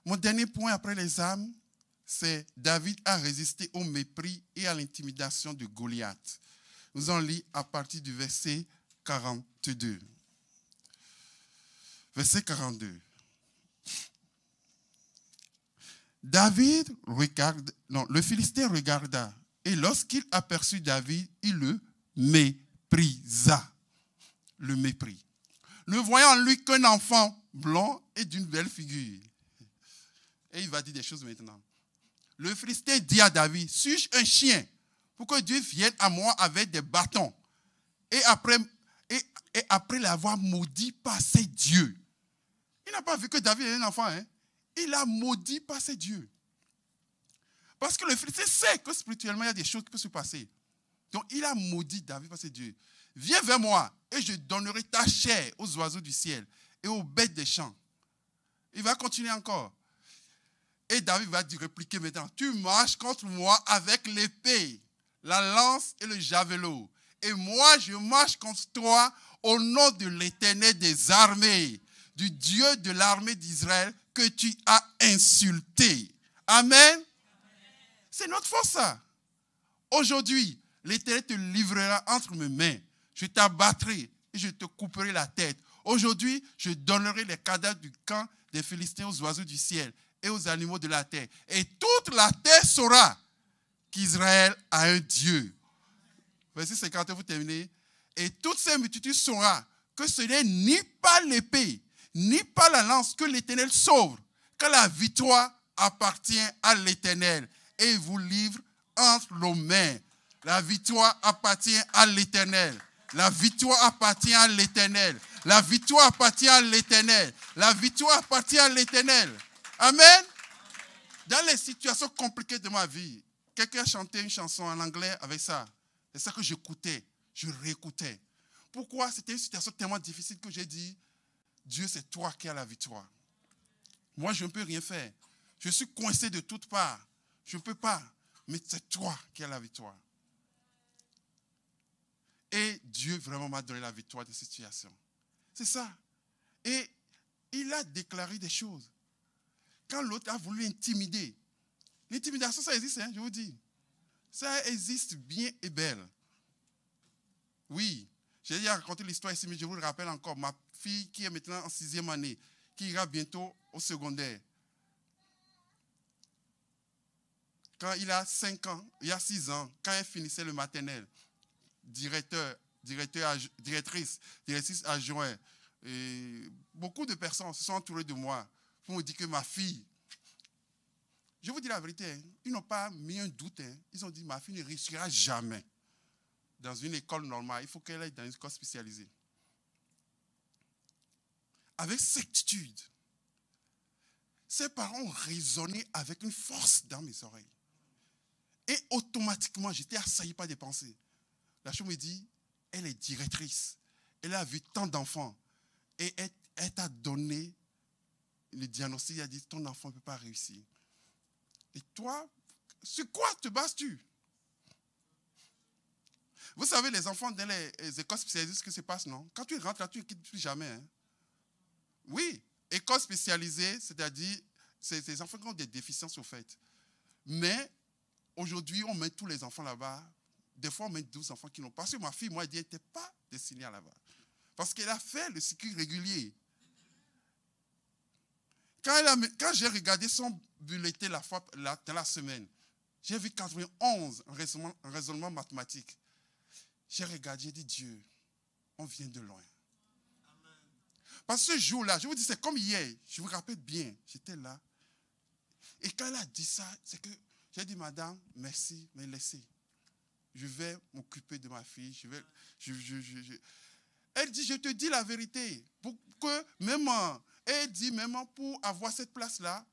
Speaker 1: Mon dernier point après les âmes, c'est David a résisté au mépris et à l'intimidation de Goliath. Nous en lisons à partir du verset 42. Verset 42. Le Philistin regarda, et lorsqu'il aperçut David, il le méprisa. Le mépris. Ne voyant en lui qu'un enfant blond et d'une belle figure. Et il va dire des choses maintenant. Le Philistin dit à David, suis-je un chien pour que Dieu vienne à moi avec des bâtons? Et après l'avoir maudit par ses dieux. Il n'a pas vu que David est un enfant. Il a maudit par ses dieux. Parce que le Philistin sait que spirituellement, il y a des choses qui peuvent se passer. Donc, il a maudit David par ses dieux. Viens vers moi et je donnerai ta chair aux oiseaux du ciel et aux bêtes des champs. Il va continuer encore. Et David va répliquer maintenant. Tu marches contre moi avec l'épée, la lance et le javelot. Et moi, je marche contre toi au nom de l'Éternel des armées, du Dieu de l'armée d'Israël que tu as insulté. Amen. C'est notre force, ça. Aujourd'hui, l'Éternel te livrera entre mes mains. Je t'abattrai et je te couperai la tête. Aujourd'hui, je donnerai les cadavres du camp des Philistins aux oiseaux du ciel et aux animaux de la terre. Et toute la terre saura qu'Israël a un Dieu. Verset 50, vous terminez. Et toute ces multitudes saura que ce n'est ni par l'épée, ni par la lance que l'Éternel sauve, que la victoire appartient à l'Éternel et il vous livre entre nos mains. La victoire appartient à l'Éternel. La victoire appartient à l'Éternel. La victoire appartient à l'Éternel. La victoire appartient à l'Éternel. Amen. Dans les situations compliquées de ma vie, quelqu'un a chanté une chanson en anglais avec ça. C'est ça que j'écoutais, je réécoutais. Pourquoi? C'était une situation tellement difficile que j'ai dit, Dieu, c'est toi qui as la victoire. Moi, je ne peux rien faire. Je suis coincé de toutes parts. Je ne peux pas. Mais c'est toi qui as la victoire. Et Dieu vraiment m'a donné la victoire de cette situation. C'est ça. Et il a déclaré des choses. Quand l'autre a voulu intimider, l'intimidation, ça existe, je vous dis. Ça existe bien et belle. Oui, j'ai déjà raconté l'histoire ici, mais je vous le rappelle encore. Ma fille qui est maintenant en 6e année, qui ira bientôt au secondaire. Quand il a 5 ans, il y a 6 ans, quand elle finissait le maternel, directrice adjointe, et beaucoup de personnes se sont entourées de moi pour me dire que ma fille, je vous dis la vérité, ils n'ont pas mis un doute. Ils ont dit, ma fille ne réussira jamais dans une école normale. Il faut qu'elle aille dans une école spécialisée. Avec certitude, ses parents ont raisonné avec une force dans mes oreilles. Et automatiquement, j'étais assailli par des pensées. La chose me dit, elle est directrice. Elle a vu tant d'enfants. Et elle t'a donné le diagnostic. Elle a dit, ton enfant ne peut pas réussir. Et toi, sur quoi te bases-tu? Vous savez, les enfants dans les écoles spécialisées, ce qui se passe, non? Quand tu rentres là, tu ne quittes plus jamais. Oui, école spécialisée, c'est-à-dire, c'est des enfants qui ont des déficiences au fait. Mais aujourd'hui, on met tous les enfants là-bas. Des fois, on met 12 enfants qui n'ont pas. Parce que ma fille, moi, elle dit, elle n'était pas destinée à là-bas. Parce qu'elle a fait le cycle régulier. Quand j'ai regardé son bulletin dans la semaine, j'ai vu 91 en raisonnement mathématique. J'ai regardé, j'ai dit, Dieu, on vient de loin. Amen. Parce que ce jour-là, je vous dis, c'est comme hier, je vous rappelle bien, j'étais là. Et quand elle a dit ça, c'est que j'ai dit, madame, merci, mais laissez. Je vais m'occuper de ma fille. Elle dit, je te dis la vérité. Pour que même, elle dit, même pour avoir cette place-là,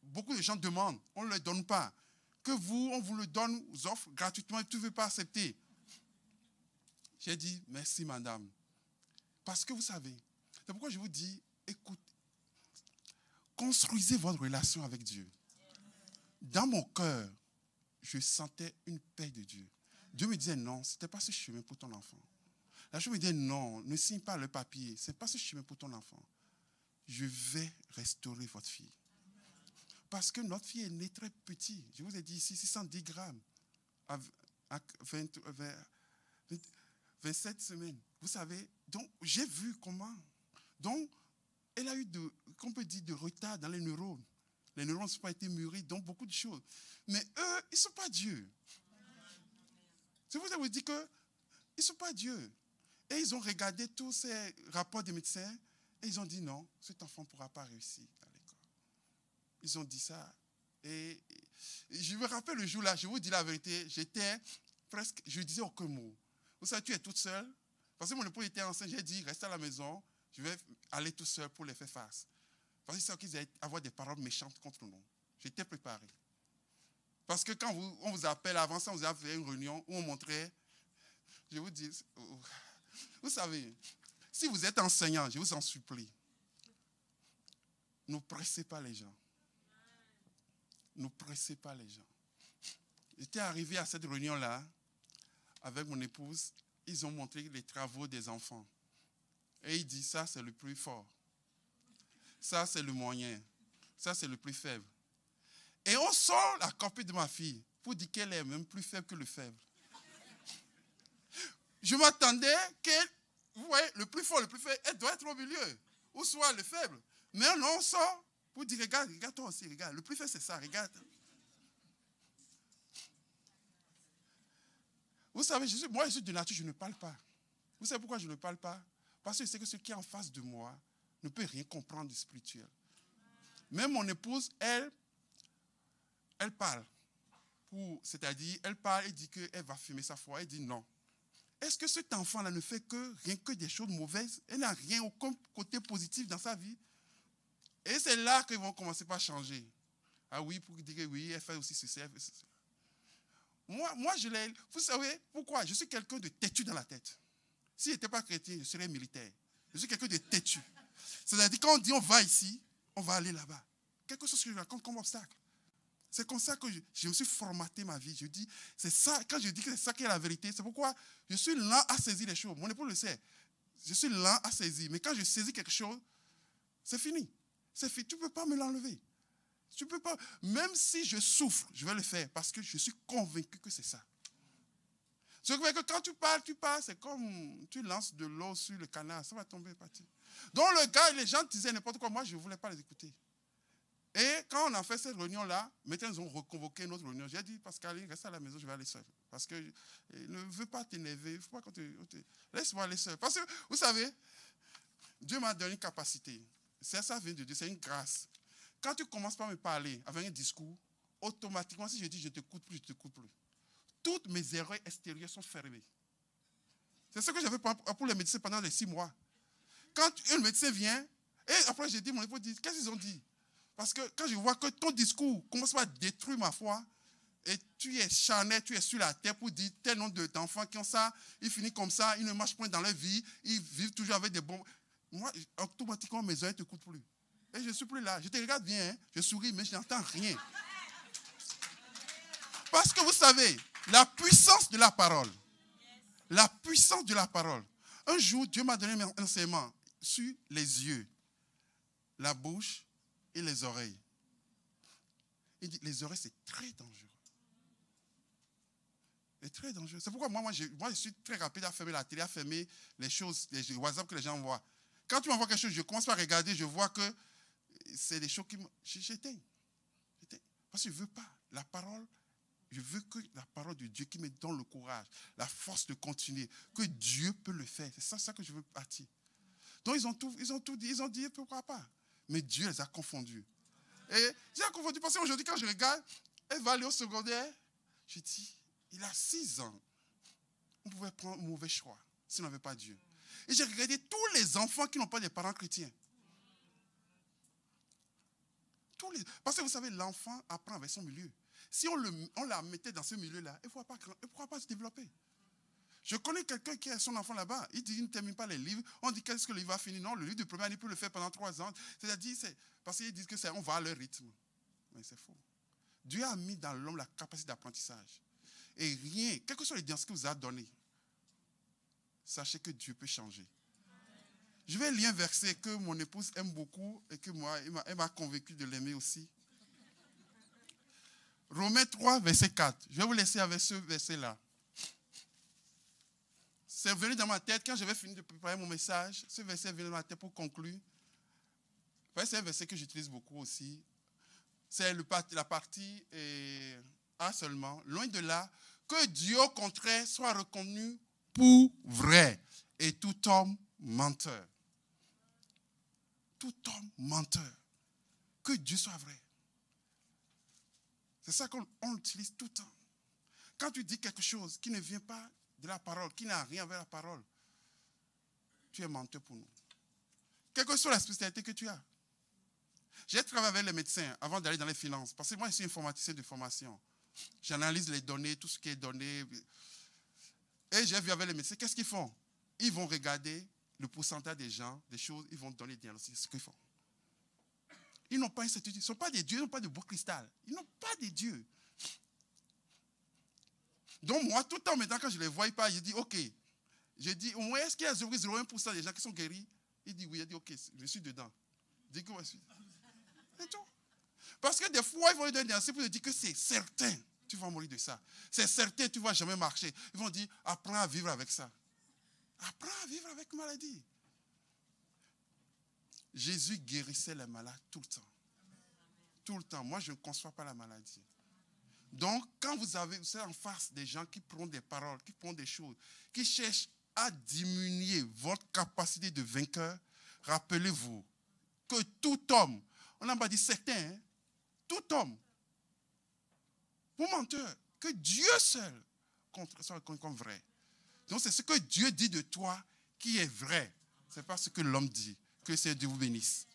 Speaker 1: beaucoup de gens demandent, on ne le donne pas. Que vous, on vous le donne, vous offre gratuitement et tu ne veux pas accepter. J'ai dit, merci madame. Parce que vous savez, c'est pourquoi je vous dis, écoute, construisez votre relation avec Dieu. Dans mon cœur, je sentais une paix de Dieu. Dieu me disait non, ce n'était pas ce chemin pour ton enfant. La chose me disait non, ne signe pas le papier, ce n'est pas ce chemin pour ton enfant. Je vais restaurer votre fille. Parce que notre fille est née très petite. Je vous ai dit ici, 610 grammes à 27 semaines. Vous savez, donc j'ai vu comment. Donc, elle a eu, qu'on peut dire, de retard dans les neurones. Les neurones ne sont pas été mûris, donc beaucoup de choses. Mais eux, ils ne sont pas Dieu. Je vous ai dit qu'ils ne sont pas Dieu. Et ils ont regardé tous ces rapports des médecins et ils ont dit non, cet enfant ne pourra pas réussir à l'école. Ils ont dit ça. Et je me rappelle le jour-là, je vous dis la vérité, j'étais presque, je disais aucun mot. Vous savez, tu es toute seule. Parce que mon époux était enceinte, j'ai dit, reste à la maison, je vais aller tout seul pour les faire face. Parce que c'est qu'ils allaient avoir des paroles méchantes contre nous. J'étais préparé. Parce que quand on vous appelle, avant ça, on vous a fait une réunion où on montrait, je vous dis, vous savez, si vous êtes enseignant, je vous en supplie, ne pressez pas les gens. Ne pressez pas les gens. J'étais arrivé à cette réunion-là avec mon épouse. Ils ont montré les travaux des enfants. Et il dit, ça c'est le plus fort. Ça c'est le moyen. Ça c'est le plus faible. Et on sort la copie de ma fille pour dire qu'elle est même plus faible que le faible. Je m'attendais qu'elle, vous voyez, le plus fort, le plus faible, elle doit être au milieu. Ou soit le faible. Mais non, on sort pour dire, regarde toi aussi, regarde. Le plus faible c'est ça, regarde. Vous savez, moi je suis de nature, je ne parle pas. Vous savez pourquoi je ne parle pas? Parce que je sais que ce qui est en face de moi ne peut rien comprendre du spirituel. Même mon épouse, elle parle. C'est-à-dire, elle parle et dit qu'elle va fumer sa foi. Elle dit non. Est-ce que cet enfant-là ne fait rien que des choses mauvaises? Elle n'a rien, aucun côté positif dans sa vie. Et c'est là qu'ils vont commencer par changer. Ah oui, pour dire que oui, elle fait aussi ceci, elle fait ceci. Moi, vous savez pourquoi? Je suis quelqu'un de têtu dans la tête. Si je n'étais pas chrétien, je serais militaire. Je suis quelqu'un de têtu. C'est-à-dire, quand on dit on va ici, on va aller là-bas. Quelque chose que je raconte comme obstacle. C'est comme ça que je me suis formaté ma vie. Je dis, c'est ça, quand je dis que c'est ça qui est la vérité, c'est pourquoi je suis lent à saisir les choses. Mon époux le sait. Je suis lent à saisir. Mais quand je saisis quelque chose, c'est fini. C'est fini. Tu ne peux pas me l'enlever. Tu peux pas. Même si je souffre, je vais le faire parce que je suis convaincu que c'est ça. Ce qui fait que quand tu parles, c'est comme tu lances de l'eau sur le canard, ça va tomber, partir. Donc le gars, les gens disaient n'importe quoi, moi je ne voulais pas les écouter. Et quand on a fait cette réunion-là, maintenant ils ont reconvoqué une autre réunion. J'ai dit, Pascal, reste à la maison, je vais aller seul. Parce que je ne veux pas t'énerver, il ne faut pas qu'on te... Laisse-moi aller seul. Parce que, vous savez, Dieu m'a donné une capacité. Ça vient de Dieu, c'est une grâce. Quand tu commences par me parler avec un discours, automatiquement, si je dis je ne t'écoute plus, je ne t'écoute plus. Toutes mes erreurs extérieures sont fermées. C'est ce que j'avais pour les médecins pendant les 6 mois. Quand un médecin vient, et après j'ai dit, mon époux dit, qu'est-ce qu'ils ont dit? Parce que quand je vois que ton discours commence à détruire ma foi, et tu es charnel, tu es sur la terre pour dire tel nombre d'enfants qui ont ça, ils finissent comme ça, ils ne marchent point dans leur vie, ils vivent toujours avec des bombes. Moi, automatiquement, mes oreilles ne t'écoutent plus. Et je ne suis plus là. Je te regarde bien, hein, je souris, mais je n'entends rien. Parce que vous savez, la puissance de la parole. La puissance de la parole. Un jour, Dieu m'a donné un enseignement sur les yeux, la bouche et les oreilles. Il dit, les oreilles, c'est très dangereux. C'est très dangereux. C'est pourquoi moi, je suis très rapide à fermer la télé, à fermer les choses, les WhatsApp que les gens voient. Quand tu m'envoies quelque chose, je commence par regarder, je vois que c'est des choses qui me... J'éteins. Parce que je ne veux pas. La parole, je veux que la parole de Dieu qui me donne le courage, la force de continuer, que Dieu peut le faire. C'est ça que je veux partir. Donc ils ont tout dit, ils ont dit pourquoi pas. Mais Dieu les a confondus. Et j'ai confondu parce qu'aujourd'hui, quand je regarde, elle va aller au secondaire. Je dis, il a 6 ans. On pouvait prendre un mauvais choix si on n'avait pas Dieu. Et j'ai regardé tous les enfants qui n'ont pas de parents chrétiens. Parce que vous savez, l'enfant apprend avec son milieu. Si on la mettait dans ce milieu-là, elle ne pourra pas se développer. Je connais quelqu'un qui a son enfant là-bas. Il dit qu'il ne termine pas les livres. On dit qu'est-ce que le livre va finir. Non, le livre de première année peut le faire pendant 3 ans. C'est-à-dire, parce qu'ils disent qu'on va à leur rythme. Mais c'est faux. Dieu a mis dans l'homme la capacité d'apprentissage. Et rien, quelles que soient les danses qu'il vous a données, sachez que Dieu peut changer. Je vais lire un verset que mon épouse aime beaucoup et que moi, elle m'a convaincu de l'aimer aussi. Romains 3, verset 4. Je vais vous laisser avec ce verset-là. C'est venu dans ma tête, quand j'avais fini de préparer mon message, ce verset est venu dans ma tête pour conclure. C'est un verset que j'utilise beaucoup aussi. C'est la partie A seulement. Loin de là, que Dieu au contraire soit reconnu pour vrai et tout homme menteur. Tout homme menteur. Que Dieu soit vrai. C'est ça qu'on utilise tout le temps. Quand tu dis quelque chose qui ne vient pas de la parole, qui n'a rien avec la parole, tu es menteur pour nous. Quelle que soit la spécialité que tu as. J'ai travaillé avec les médecins avant d'aller dans les finances, parce que moi je suis informaticien de formation. J'analyse les données, tout ce qui est donné. Et j'ai vu avec les médecins, qu'est-ce qu'ils font? Ils vont regarder le pourcentage des gens, des choses, ils vont donner des diagnostics, c'est ce qu'ils font. Ils n'ont pas une certitude, ils ne sont pas des dieux, ils n'ont pas de beau cristal. Ils n'ont pas de dieux. Donc moi, tout le temps maintenant, quand je ne les vois pas, je dis, ok. Je dis, au moins, est-ce qu'il y a 0,01% des gens qui sont guéris? Il dit oui, il dit, ok, je suis dedans. Je dis que je suis. C'est tout. Parce que des fois, ils vont lui donner des diagnostics pour te dire que c'est certain, tu vas mourir de ça. C'est certain, tu ne vas jamais marcher. Ils vont dire, apprends à vivre avec ça. Apprends à vivre avec maladie. Jésus guérissait les malades tout le temps. Tout le temps. Moi, je ne conçois pas la maladie. Donc, quand vous êtes en face des gens qui prennent des paroles, qui prennent des choses, qui cherchent à diminuer votre capacité de vainqueur, rappelez-vous que tout homme, on n'a pas dit certain, hein, tout homme, pour menteur, que Dieu seul soit comme vrai. Donc, c'est ce que Dieu dit de toi qui est vrai. Ce n'est pas ce que l'homme dit. Que Dieu vous bénisse.